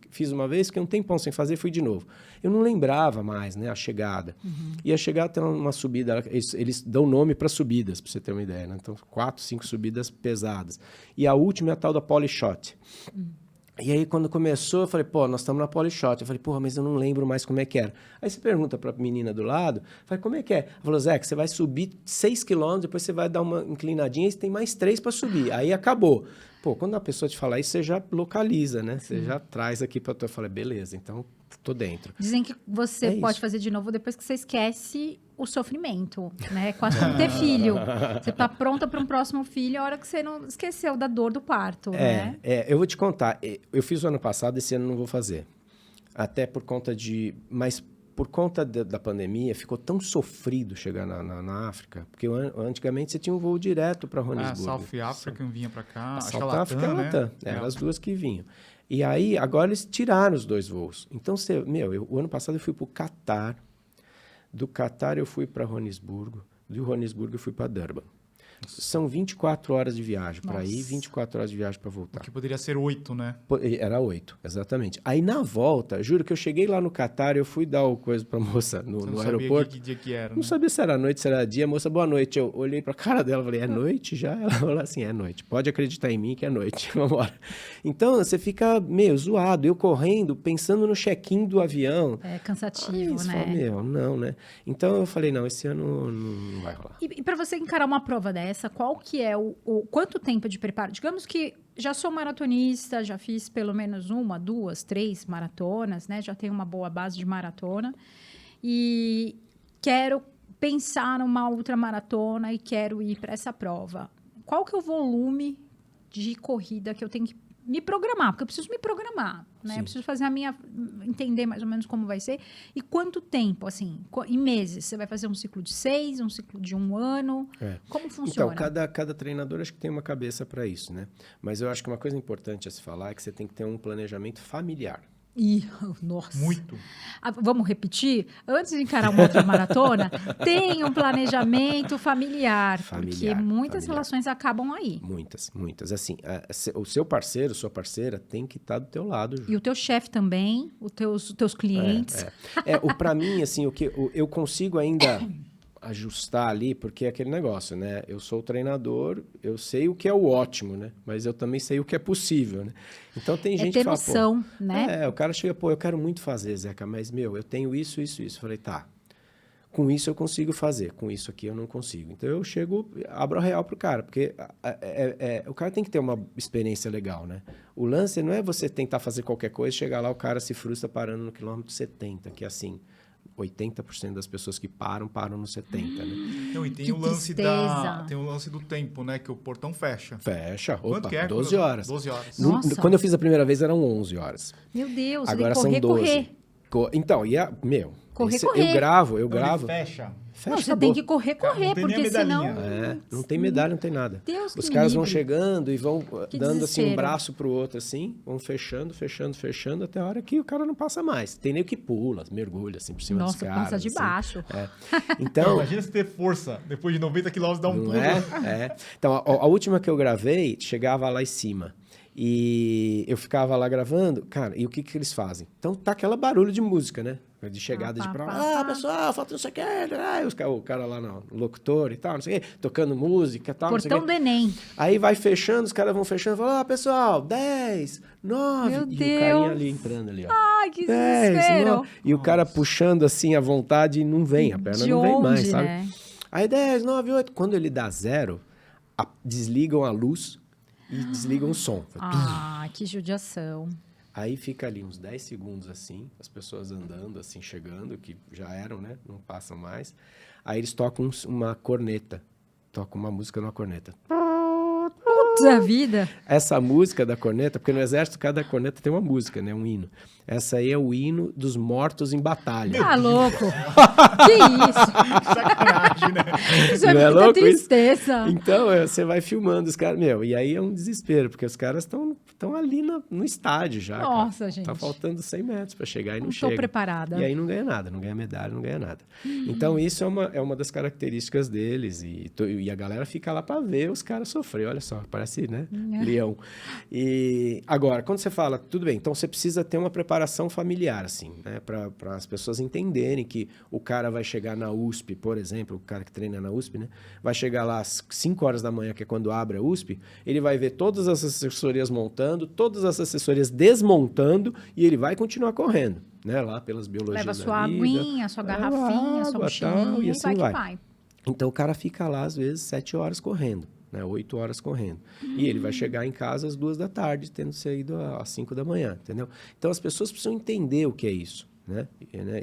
fiz uma vez, fiquei um tempão sem fazer, fui de novo. Eu não lembrava mais, né, a chegada. E a chegada tem uma subida, eles dão nome para subidas, para você ter uma ideia, né? Então, 4, 5 subidas pesadas. E a última é a tal da Polyshot. E aí, quando começou, eu falei, pô, nós estamos na Polyshot. Eu falei, porra, mas eu não lembro mais como é que era. Aí você pergunta para a menina do lado, falei, como é que é? Ela falou, Zé, que você vai subir 6 quilômetros, depois você vai dar uma inclinadinha e você tem mais 3 para subir. Aí acabou. Pô, quando a pessoa te fala isso, você já localiza, né? Você já traz aqui para tu. Eu falei, beleza, então tô dentro. Dizem que você pode fazer de novo depois que você esquece o sofrimento, né? Quase como ter filho. Você tá pronta para um próximo filho a hora que você não esqueceu da dor do parto, né? Eu vou te contar. Eu fiz o ano passado, esse ano não vou fazer. Até por conta de... Mas por conta da pandemia, ficou tão sofrido chegar na África. Porque antigamente você tinha um voo direto para Joanesburgo. South Africa vinha para cá. South Africa e Latam. Eram as duas que vinham. E aí, agora eles tiraram os 2 voos. Então, o ano passado eu fui para o Catar. Do Catar eu fui para Joanesburgo. Do Joanesburgo eu fui para Durban. São 24 horas de viagem para ir, 24 horas de viagem para voltar. Que poderia ser 8, né? Era 8, exatamente. Aí na volta, juro que eu cheguei lá no Catar, eu fui dar o coisa pra moça no aeroporto. Que dia que era, não sabia se era noite, se era dia. Moça, boa noite. Eu olhei pra cara dela e falei, é noite já? Ela falou assim, é noite. Pode acreditar em mim que é noite. Vamos embora. Então, você fica meio zoado. Eu correndo, pensando no check-in do avião. É cansativo, aí, né? Fala, não, né? Então, eu falei, não, esse ano não vai rolar. E para você encarar uma prova dessa, qual que é quanto tempo de preparo? Digamos que já sou maratonista, já fiz pelo menos 1, 2, 3 maratonas, né? Já tenho uma boa base de maratona e quero pensar numa ultramaratona e quero ir para essa prova. Qual que é o volume de corrida que eu tenho que me programar? Porque eu preciso me programar, né? Eu preciso fazer entender mais ou menos como vai ser. E quanto tempo, assim, em meses? Você vai fazer um ciclo de 6, um ciclo de 1 ano? Como funciona? Então, cada treinador acho que tem uma cabeça para isso, né? Mas eu acho que uma coisa importante a se falar é que você tem que ter um planejamento familiar. Nossa. Muito. Vamos repetir? Antes de encarar uma outra maratona, tem um planejamento familiar, porque muitas relações acabam aí. Muitas. Assim, o seu parceiro, sua parceira, tem que estar do teu lado. E o teu chefe também, os teus clientes. Para mim, assim, eu consigo ainda ajustar ali, porque é aquele negócio, né? Eu sou o treinador, eu sei o que é o ótimo, né? Mas eu também sei o que é possível, né? Então tem gente que fala, noção, né? O cara chega, eu quero muito fazer, Zeca, mas, eu tenho isso. Eu falei, tá, com isso eu consigo fazer, com isso aqui eu não consigo. Então eu chego, abro a real pro cara, porque o cara tem que ter uma experiência legal, né? O lance não é você tentar fazer qualquer coisa, chegar lá, o cara se frustra parando no quilômetro 70, que é assim... 80% das pessoas que param no 70, né? Então, e tem o lance do tempo, né? Que o portão fecha. Fecha. Quanto que é? 12 horas. 12 horas. Nossa. Quando eu fiz a primeira vez, eram 11 horas. Meu Deus, agora você tem que são 12. correr. Então, Correr. Eu gravo. Ele fecha. Não, você acabou. tem que correr, porque senão... não tem medalha, não tem nada. Deus Os que caras me vão livre. chegando e vão Que dando assim um desespero. braço pro outro, assim, vão fechando, até a hora que o cara não passa mais. Tem nem que pula, mergulha assim por cima dos caras. Nossa, passa de assim. baixo. Então, Imagina você ter força, depois de 90 quilômetros, dar um não pulo. Então, a última que eu gravei, chegava lá em cima. E eu ficava lá gravando, cara, e o que eles fazem? Então tá aquela barulho de música, né? De chegada de prova. Pessoal, falta não sei o que. O cara lá no locutor e tal, não sei o que, tocando música e tal. Portão do Enem. Aí vai fechando, os caras vão fechando, falam, pessoal, 10, 9. Meu e Deus. o carinha ali entrando ali, ó. Ai, que 10, desespero. 9. E o cara puxando assim à vontade e não vem, a perna não vem mais, sabe? Né? Aí 10, 9, 8. Quando ele dá 0, desligam a luz e desligam o som. Que judiação. Aí fica ali uns 10 segundos assim, as pessoas andando, assim, chegando, que já eram, né? Não passam mais. Aí eles tocam uma corneta. Tocam uma música numa corneta. Da vida. Essa música da corneta, porque no exército cada corneta tem uma música, né? Um hino. Essa aí é o hino dos mortos em batalha. Tá louco. Que isso? Sacanagem, né? Isso é Não é muita louco isso? tristeza. Então, você vai filmando os caras, e aí é um desespero, porque os caras estão ali no estádio já, Nossa, cara. gente. Tá faltando 100 metros para chegar e não Não tô chega. preparada. E aí não ganha nada, não ganha medalha, não ganha nada. Então, isso é uma das características deles, e a galera fica lá para ver os caras sofrer, olha só, parece, né, leão. E agora, quando você fala, tudo bem, então você precisa ter uma preparação familiar, assim, né, para as pessoas entenderem que o cara vai chegar na USP, por exemplo, o cara que treina na USP, né, vai chegar lá às 5 horas da manhã, que é quando abre a USP, ele vai ver todas as assessorias montando, todas as assessorias desmontando, e ele vai continuar correndo, né, lá pelas biologias Leva da sua vida, aguinha, sua garrafinha, sua água, mochilinha, tal, e e assim vai que vai. vai. Então, o cara fica lá, às vezes, 7 horas correndo, né? 8 horas correndo. E ele vai chegar em casa às 2 da tarde, tendo saído às 5 da manhã, entendeu? Então, as pessoas precisam entender o que é isso, né?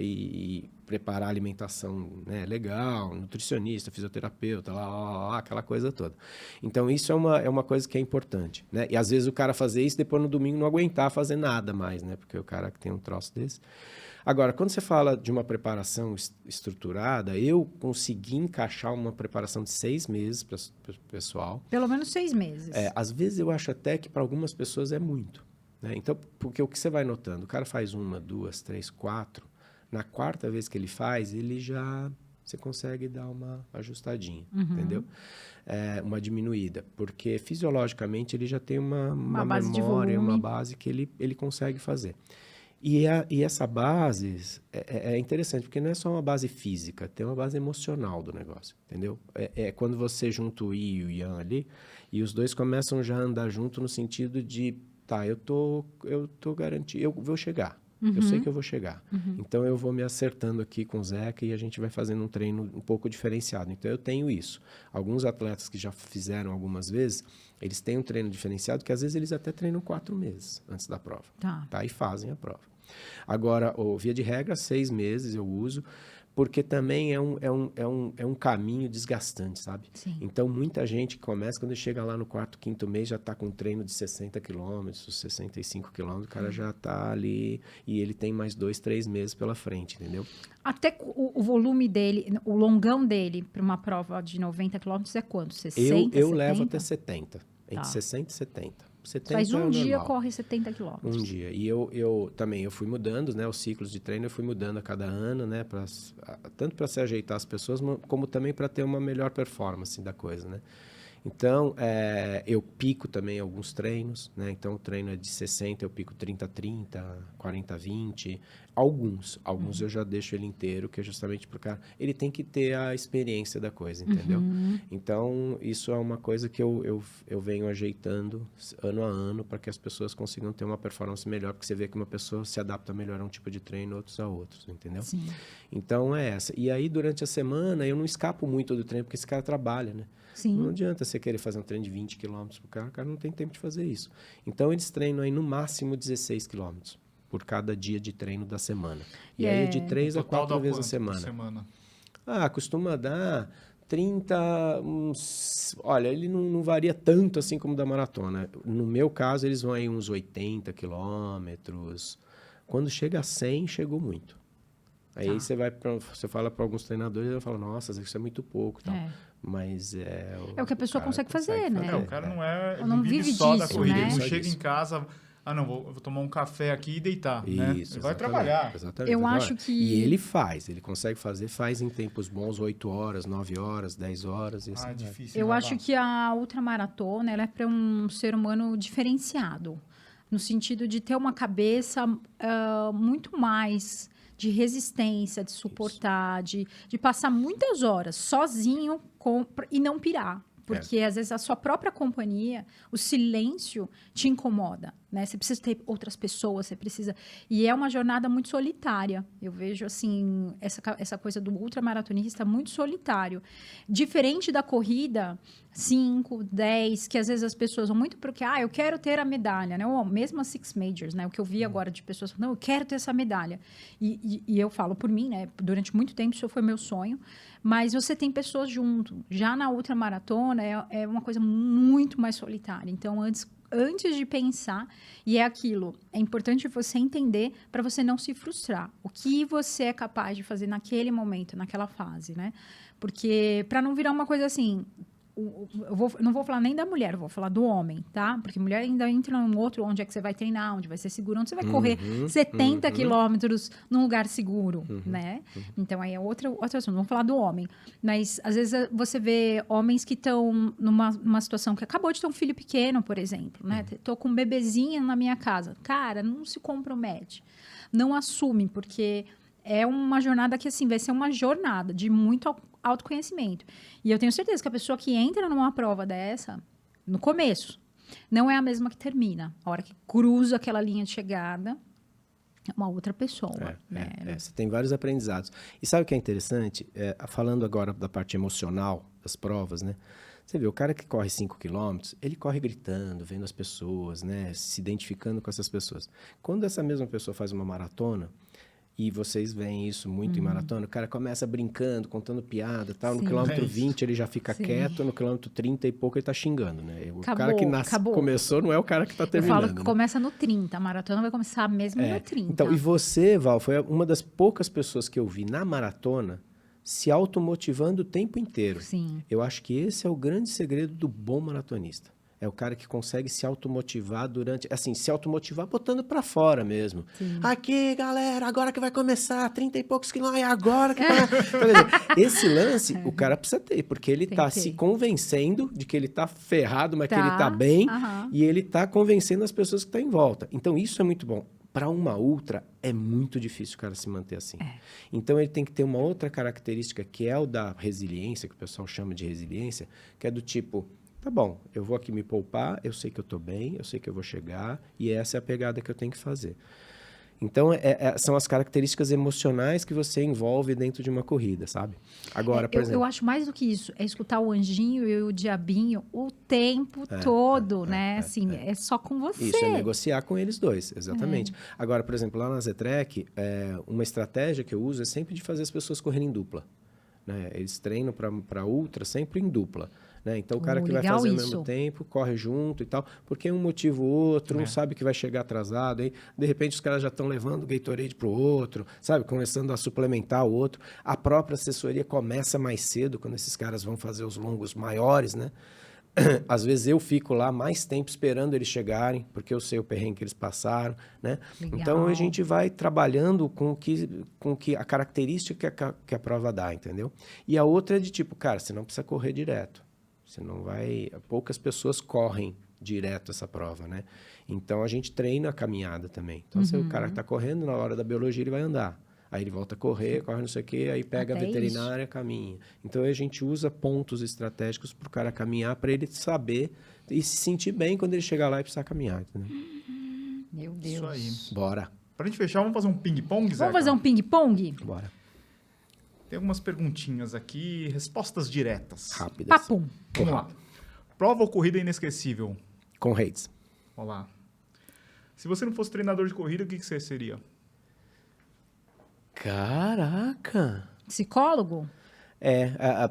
E preparar a alimentação, né, legal, nutricionista, fisioterapeuta, lá, aquela coisa toda. Então, isso é uma coisa que é importante, né? E, às vezes, o cara fazer isso, depois no domingo não aguentar fazer nada mais, né? Porque o cara que tem um troço desse... Agora, quando você fala de uma preparação estruturada, eu consegui encaixar uma preparação de 6 meses para o pessoal. Pelo menos 6 meses. Às vezes eu acho até que para algumas pessoas é muito, né? Então, porque o que você vai notando? O cara faz 1, 2, 3, 4. Na 4ª vez que ele faz, ele já... Você consegue dar uma ajustadinha, entendeu? Uma diminuída. Porque fisiologicamente ele já tem uma base de memória, volume. uma base que ele consegue fazer. E essa base é interessante, porque não é só uma base física, tem uma base emocional do negócio, entendeu? É quando você junta o Yi e o Yang ali, e os dois começam já a andar junto no sentido de, tá, eu tô garantido, eu vou chegar, eu sei que eu vou chegar. Então, eu vou me acertando aqui com o Zeca e a gente vai fazendo um treino um pouco diferenciado. Então, eu tenho isso. Alguns atletas que já fizeram algumas vezes, eles têm um treino diferenciado, que às vezes eles até treinam 4 meses antes da prova. Tá? E fazem a prova. Agora, via de regra, 6 meses eu uso, porque também é um caminho desgastante, sabe? Sim. Então, muita gente começa, quando chega lá no 4º, 5º mês, já está com um treino de 60 quilômetros, 65 quilômetros, o cara já está ali e ele tem mais 2, 3 meses pela frente, entendeu? Até o volume dele, o longão dele para uma prova de 90 quilômetros é quanto? 60, Eu 70? levo até 70, entre 60 e 70. 70 Faz um dia, normal. corre 70 quilômetros. Um dia. E eu também fui mudando, né? Os ciclos de treino eu fui mudando a cada ano, né? Tanto para se ajeitar as pessoas, como também para ter uma melhor performance da coisa, né? Então, eu pico também alguns treinos, né? Então, o treino é de 60, eu pico 30-30, 40-20. Alguns eu já deixo ele inteiro, que é justamente porque ele tem que ter a experiência da coisa, entendeu? Então, isso é uma coisa que eu venho ajeitando ano a ano para que as pessoas consigam ter uma performance melhor, porque você vê que uma pessoa se adapta melhor a um tipo de treino, outros a outros, entendeu? Sim. Então, é essa. E aí, durante a semana, eu não escapo muito do treino, porque esse cara trabalha, né? Sim. Não adianta você querer fazer um treino de 20 km pro cara, o cara não tem tempo de fazer isso. Então, eles treinam aí no máximo 16 km por cada dia de treino da semana. E aí, de 3 a 4 vezes a semana. Costuma dar 30... olha, ele não varia tanto assim como da maratona. No meu caso, eles vão aí uns 80 quilômetros. Quando chega a 100, chegou muito. Aí você fala para alguns treinadores, eles falam, nossa, isso é muito pouco. Tal. Mas é o que a pessoa consegue fazer, né? O cara não vive só disso, da corrida, né? ele não chega em casa, vou tomar um café aqui e deitar, né? Ele vai trabalhar. Exatamente. Eu acho que... E ele consegue fazer, faz em tempos bons, 8 horas, 9 horas, 10 horas. E assim é difícil. Eu acho que a ultramaratona, ela é para um ser humano diferenciado, no sentido de ter uma cabeça muito mais de resistência, de suportar, de passar muitas horas sozinho e não pirar. Porque, às vezes, a sua própria companhia, o silêncio te incomoda. né? Você precisa ter outras pessoas, você precisa... E é uma jornada muito solitária. Eu vejo, assim, essa coisa do ultramaratonista muito solitário. Diferente da corrida, 5, 10, que às vezes as pessoas vão muito porque, eu quero ter a medalha, né? Ou mesmo as Six Majors, né? O que eu vi agora de pessoas falando, não, eu quero ter essa medalha. E eu falo por mim, né? Durante muito tempo isso foi meu sonho. Mas você tem pessoas junto. Já na ultramaratona é uma coisa muito mais solitária. Então, antes de pensar, e é aquilo, é importante você entender para você não se frustrar. O que você é capaz de fazer naquele momento, naquela fase, né? Porque para não virar uma coisa assim... não vou falar nem da mulher, eu vou falar do homem, tá? Porque mulher ainda entra num outro, onde é que você vai treinar, onde vai ser seguro, onde você vai correr 70 quilômetros num lugar seguro, né? Então, aí é outro assunto, vamos falar do homem. Mas, às vezes, você vê homens que estão numa situação que acabou de ter um filho pequeno, por exemplo, né? Tô com um bebezinho na minha casa. Cara, não se compromete. Não assume, porque... é uma jornada que, assim, vai ser uma jornada de muito autoconhecimento. E eu tenho certeza que a pessoa que entra numa prova dessa, no começo, não é a mesma que termina. A hora que cruza aquela linha de chegada, é uma outra pessoa. Você tem vários aprendizados. E sabe o que é interessante? Falando agora da parte emocional das provas, né? Você vê, o cara que corre 5 quilômetros, ele corre gritando, vendo as pessoas, né? Se identificando com essas pessoas. Quando essa mesma pessoa faz uma maratona... e vocês veem isso muito em maratona, o cara começa brincando, contando piada, tal. No quilômetro 20 ele já fica quieto, no quilômetro 30 e pouco ele tá xingando, né? O cara que começou não é o cara que tá terminando. Eu falo que começa no 30, a maratona vai começar mesmo no 30. Então, e você, Val, foi uma das poucas pessoas que eu vi na maratona se automotivando o tempo inteiro. Sim. Eu acho que esse é o grande segredo do bom maratonista. É o cara que consegue se automotivar se automotivar botando pra fora mesmo. Sim. Aqui, galera, agora que vai começar, 30 e poucos quilômetros, é agora que vai... Então, esse lance, o cara precisa ter, porque ele tá se convencendo de que ele tá ferrado, mas que ele tá bem, e ele tá convencendo as pessoas que estão em volta. Então, isso é muito bom. Para uma ultra, é muito difícil o cara se manter assim. Então, ele tem que ter uma outra característica, que é o da resiliência, que o pessoal chama de resiliência, que é do tipo... tá bom, eu vou aqui me poupar, eu sei que eu estou bem, eu sei que eu vou chegar, e essa é a pegada que eu tenho que fazer. Então, são as características emocionais que você envolve dentro de uma corrida, sabe? Agora, por exemplo... Eu acho mais do que isso, é escutar o anjinho e o diabinho o tempo todo, né? É só com você. Isso, é negociar com eles dois, exatamente. Agora, por exemplo, lá na Zetrec, uma estratégia que eu uso é sempre de fazer as pessoas correrem em dupla. Né? Eles treinam para ultra sempre em dupla. Né? Então, o cara que vai fazer ao mesmo tempo, corre junto e tal, porque um motivo ou outro, um sabe que vai chegar atrasado, aí, de repente os caras já estão levando o Gatorade para o outro, sabe? Começando a suplementar o outro. A própria assessoria começa mais cedo, quando esses caras vão fazer os longos maiores, né? Às vezes eu fico lá mais tempo esperando eles chegarem, porque eu sei o perrengue que eles passaram, né? Legal. Então, a gente vai trabalhando com que a característica que a prova dá, entendeu? E a outra é de tipo, cara, você não precisa correr direto. Você não vai... Poucas pessoas correm direto essa prova, né? Então, a gente treina a caminhada também. Então, se o cara está correndo, na hora da biologia ele vai andar. Aí ele volta a correr, corre não sei o quê, aí pega até a veterinária, caminha. Então, a gente usa pontos estratégicos para o cara caminhar, para ele saber e se sentir bem quando ele chegar lá e precisar caminhar, entendeu? Meu Deus. Isso aí. Bora. Pra gente fechar, vamos fazer um ping-pong, Zeca? Vamos fazer um ping-pong? Bora. Tem algumas perguntinhas aqui, respostas diretas. Rápidas. Papum. Vamos lá. Prova ou corrida inesquecível? Com redes. Vamos lá. Se você não fosse treinador de corrida, o que você seria? Caraca! Psicólogo?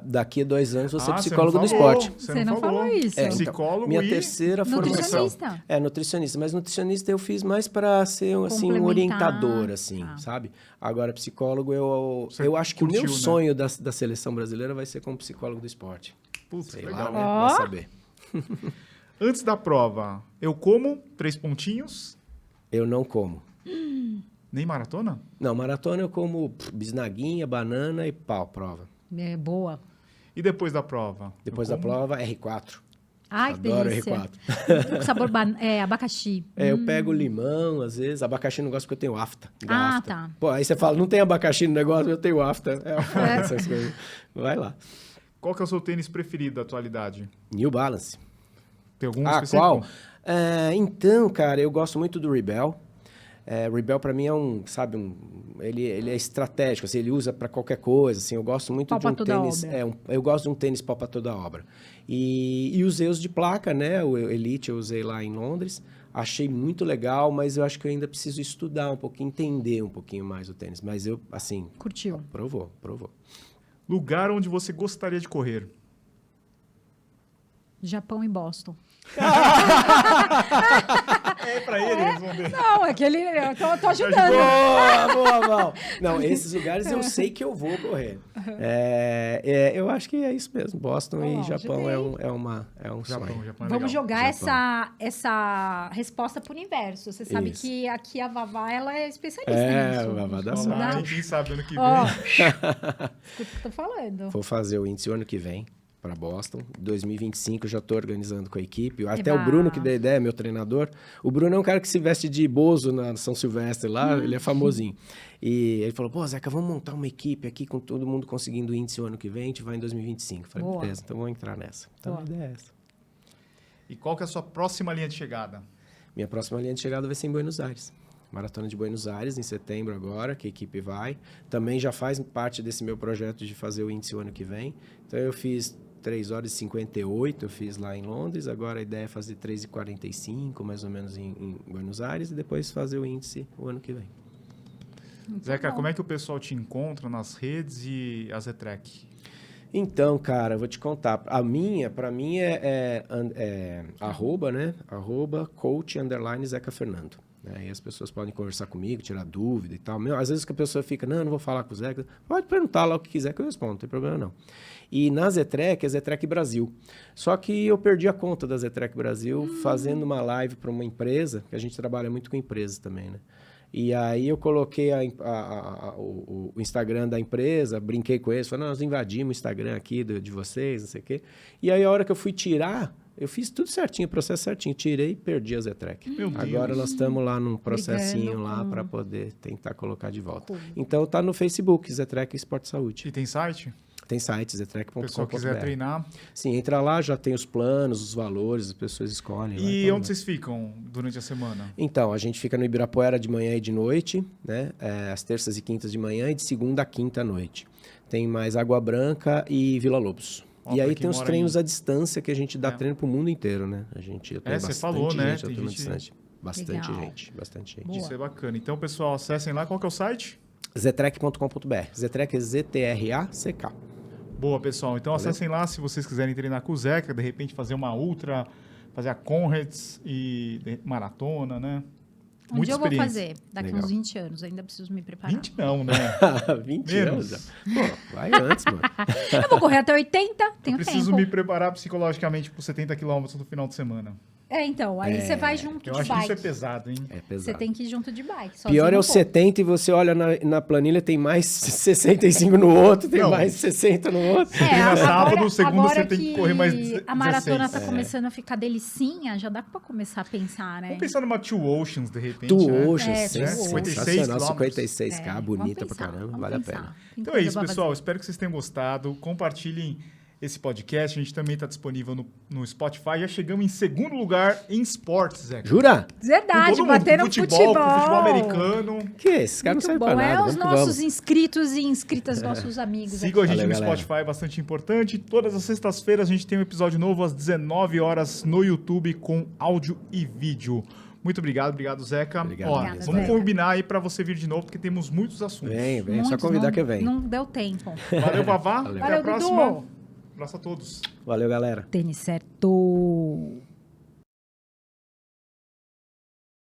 Daqui a 2 anos você é você psicólogo não do falou. esporte. Você não falou isso. Então, Psicólogo minha e terceira formação. Nutricionista. Nutricionista. Mas nutricionista eu fiz mais para ser assim, um orientador, assim, sabe? Agora, psicólogo, eu acho que o meu sonho da seleção brasileira vai ser como psicólogo do esporte. Putz, Sei legal. lá, né? Vai saber. Antes da prova, eu como 3 pontinhos. Eu não como. Nem maratona? Não, maratona eu como bisnaguinha, banana e pau, prova. É boa. E depois da prova? Depois da prova, R4. Ai, que Adoro delícia. R4. Com sabor abacaxi. Eu pego limão, às vezes. Abacaxi eu não gosto porque eu tenho afta. Tá. Pô, aí você fala, não tem abacaxi no negócio, eu tenho afta. Essas coisas. Vai lá. Qual que é o seu tênis preferido da atualidade? New Balance. Tem algum específico? Qual? Então, cara, eu gosto muito do Rebel. Rebel para mim é ele é estratégico, assim, ele usa para qualquer coisa, assim, eu gosto muito de um tênis, eu gosto de um tênis pau para toda a obra. E usei os de placa, né? O Elite eu usei lá em Londres, achei muito legal, mas eu acho que eu ainda preciso estudar um pouquinho, entender um pouquinho mais o tênis, mas eu, assim... Curtiu? Provou. Lugar onde você gostaria de correr? Japão e Boston. É pra ele responder. Não, é que ele... Eu tô ajudando. Boa. Não, esses lugares eu sei que eu vou correr. Eu acho que é isso mesmo. Boston e Japão é um sonho. Japão é Vamos legal. jogar essa resposta pro universo. Você sabe Isso. que aqui a Vavá, ela é especialista nisso. A Vavá dá Vamos certo. lá, quem sabe ano que vem. Ó, escuta o que eu tô falando. Vou fazer o índice o ano que vem para Boston. 2025 já estou organizando com a equipe. Até Eba. o Bruno, que deu a ideia, meu treinador. O Bruno é um cara que se veste de bozo na São Silvestre lá, ele é famosinho. E ele falou, pô, Zeca, vamos montar uma equipe aqui com todo mundo conseguindo o índice o ano que vem, a gente vai em 2025. Falei, Boa. beleza, então vamos entrar nessa. Então Boa. a ideia é essa. E qual que é a sua próxima linha de chegada? Minha próxima linha de chegada vai ser em Buenos Aires. Maratona de Buenos Aires, em setembro agora, que a equipe vai. Também já faz parte desse meu projeto de fazer o índice o ano que vem. Então eu fiz 3 horas e 58, eu fiz lá em Londres. Agora a ideia é fazer 3h45, mais ou menos, em Buenos Aires. E depois fazer o índice o ano que vem. Zeca, bom. como é que o pessoal te encontra nas redes e a Zetrec? Então, cara, eu vou te contar. A minha, pra mim, arroba, né? Arroba coach_Zeca Fernando. Né? E as pessoas podem conversar comigo, tirar dúvida e tal. Às vezes que a pessoa fica, não vou falar com o Zeca. Pode perguntar lá o que quiser que eu respondo, não tem problema não. E na Zetrec, é Zetrec Brasil. Só que eu perdi a conta da Zetrec Brasil fazendo uma live para uma empresa, que a gente trabalha muito com empresas também, né? E aí eu coloquei o Instagram da empresa, brinquei com eles, falei, nós invadimos o Instagram aqui de vocês, não sei o quê. E aí a hora que eu fui tirar, eu fiz tudo certinho, o processo certinho, tirei e perdi a Zetrec. Meu Deus. Agora nós estamos lá num processinho Brigando lá com- para poder tentar colocar de volta. Cool. Então tá no Facebook, Zetrec Esporte Saúde. E tem site? Tem site, Se o pessoal zetrec.com.br. quiser treinar. Sim, entra lá, já tem os planos, os valores, as pessoas escolhem. lá E tal, onde né? vocês ficam durante a semana? Então, a gente fica no Ibirapuera de manhã e de noite, né? Às terças e quintas de manhã e de segunda a quinta à noite. Tem mais Água Branca e Vila Lobos. Ó, E pra aí quem tem os mora treinos em- à distância que a gente dá É. treino pro mundo inteiro, né? Eu tenho você falou, né? gente, eu Tem tenho gente- distante. Bastante Legal. gente, bastante gente. Boa. Isso é bacana. Então, pessoal, acessem lá. Qual que é o site? Zetrec.com.br. Zetrec é ZTRACK. Boa, pessoal. Então, acessem lá se vocês quiserem treinar com o Zeca, de repente fazer uma ultra, fazer a Conrads e maratona, né? Um dia eu vou fazer, daqui Legal. uns 20 anos. Ainda preciso me preparar. 20 não, né? 20 Menos. anos. Pô, vai antes, mano. Eu vou correr até 80, Eu tenho preciso tempo. me preparar psicologicamente por 70 quilômetros no final de semana. Então, aí você vai junto Eu de acho que isso bike. é pesado, hein? É Você pesado. tem que ir junto de bike. Pior sozinho é o não. 70 e você olha na planilha, tem mais 65 no outro, tem Não. mais 60 no outro. Primeira sábado, segunda agora você tem que correr mais a maratona 16. tá começando a ficar delicinha, já dá pra começar a pensar, né? Vamos pensar numa Two Oceans, de repente, Two né? Oceans, É, Two sensacional, Oceans. 56k, É, bonita vamos pra pensar, caramba, vamos vale a pensar. pena. Tem Então é coisa isso, pra pessoal. fazer. Espero que vocês tenham gostado. Compartilhem esse podcast. A gente também está disponível no Spotify. Já chegamos em segundo lugar em esportes, Zeca. Jura? Verdade, Com todo mundo, bateram com futebol americano. americano. Que esse cara não Muito serve bom. pra nada, É vamos os que nossos vamos. inscritos e inscritas, nossos amigos. Sigam a gente Valeu, no galera. Spotify, é bastante importante. Todas as sextas-feiras a gente tem um episódio novo às 19 horas no YouTube com áudio e vídeo. Muito obrigado, Zeca. Obrigado, Ó, Obrigada, vamos Zeca. combinar aí para você vir de novo, porque temos muitos assuntos. Vem, só Muitos, convidar não- que vem. Não deu tempo. Valeu, Vavá. Valeu. Até a Valeu, próxima. Dudu. Abraço a todos. Valeu, galera. Tênis certo.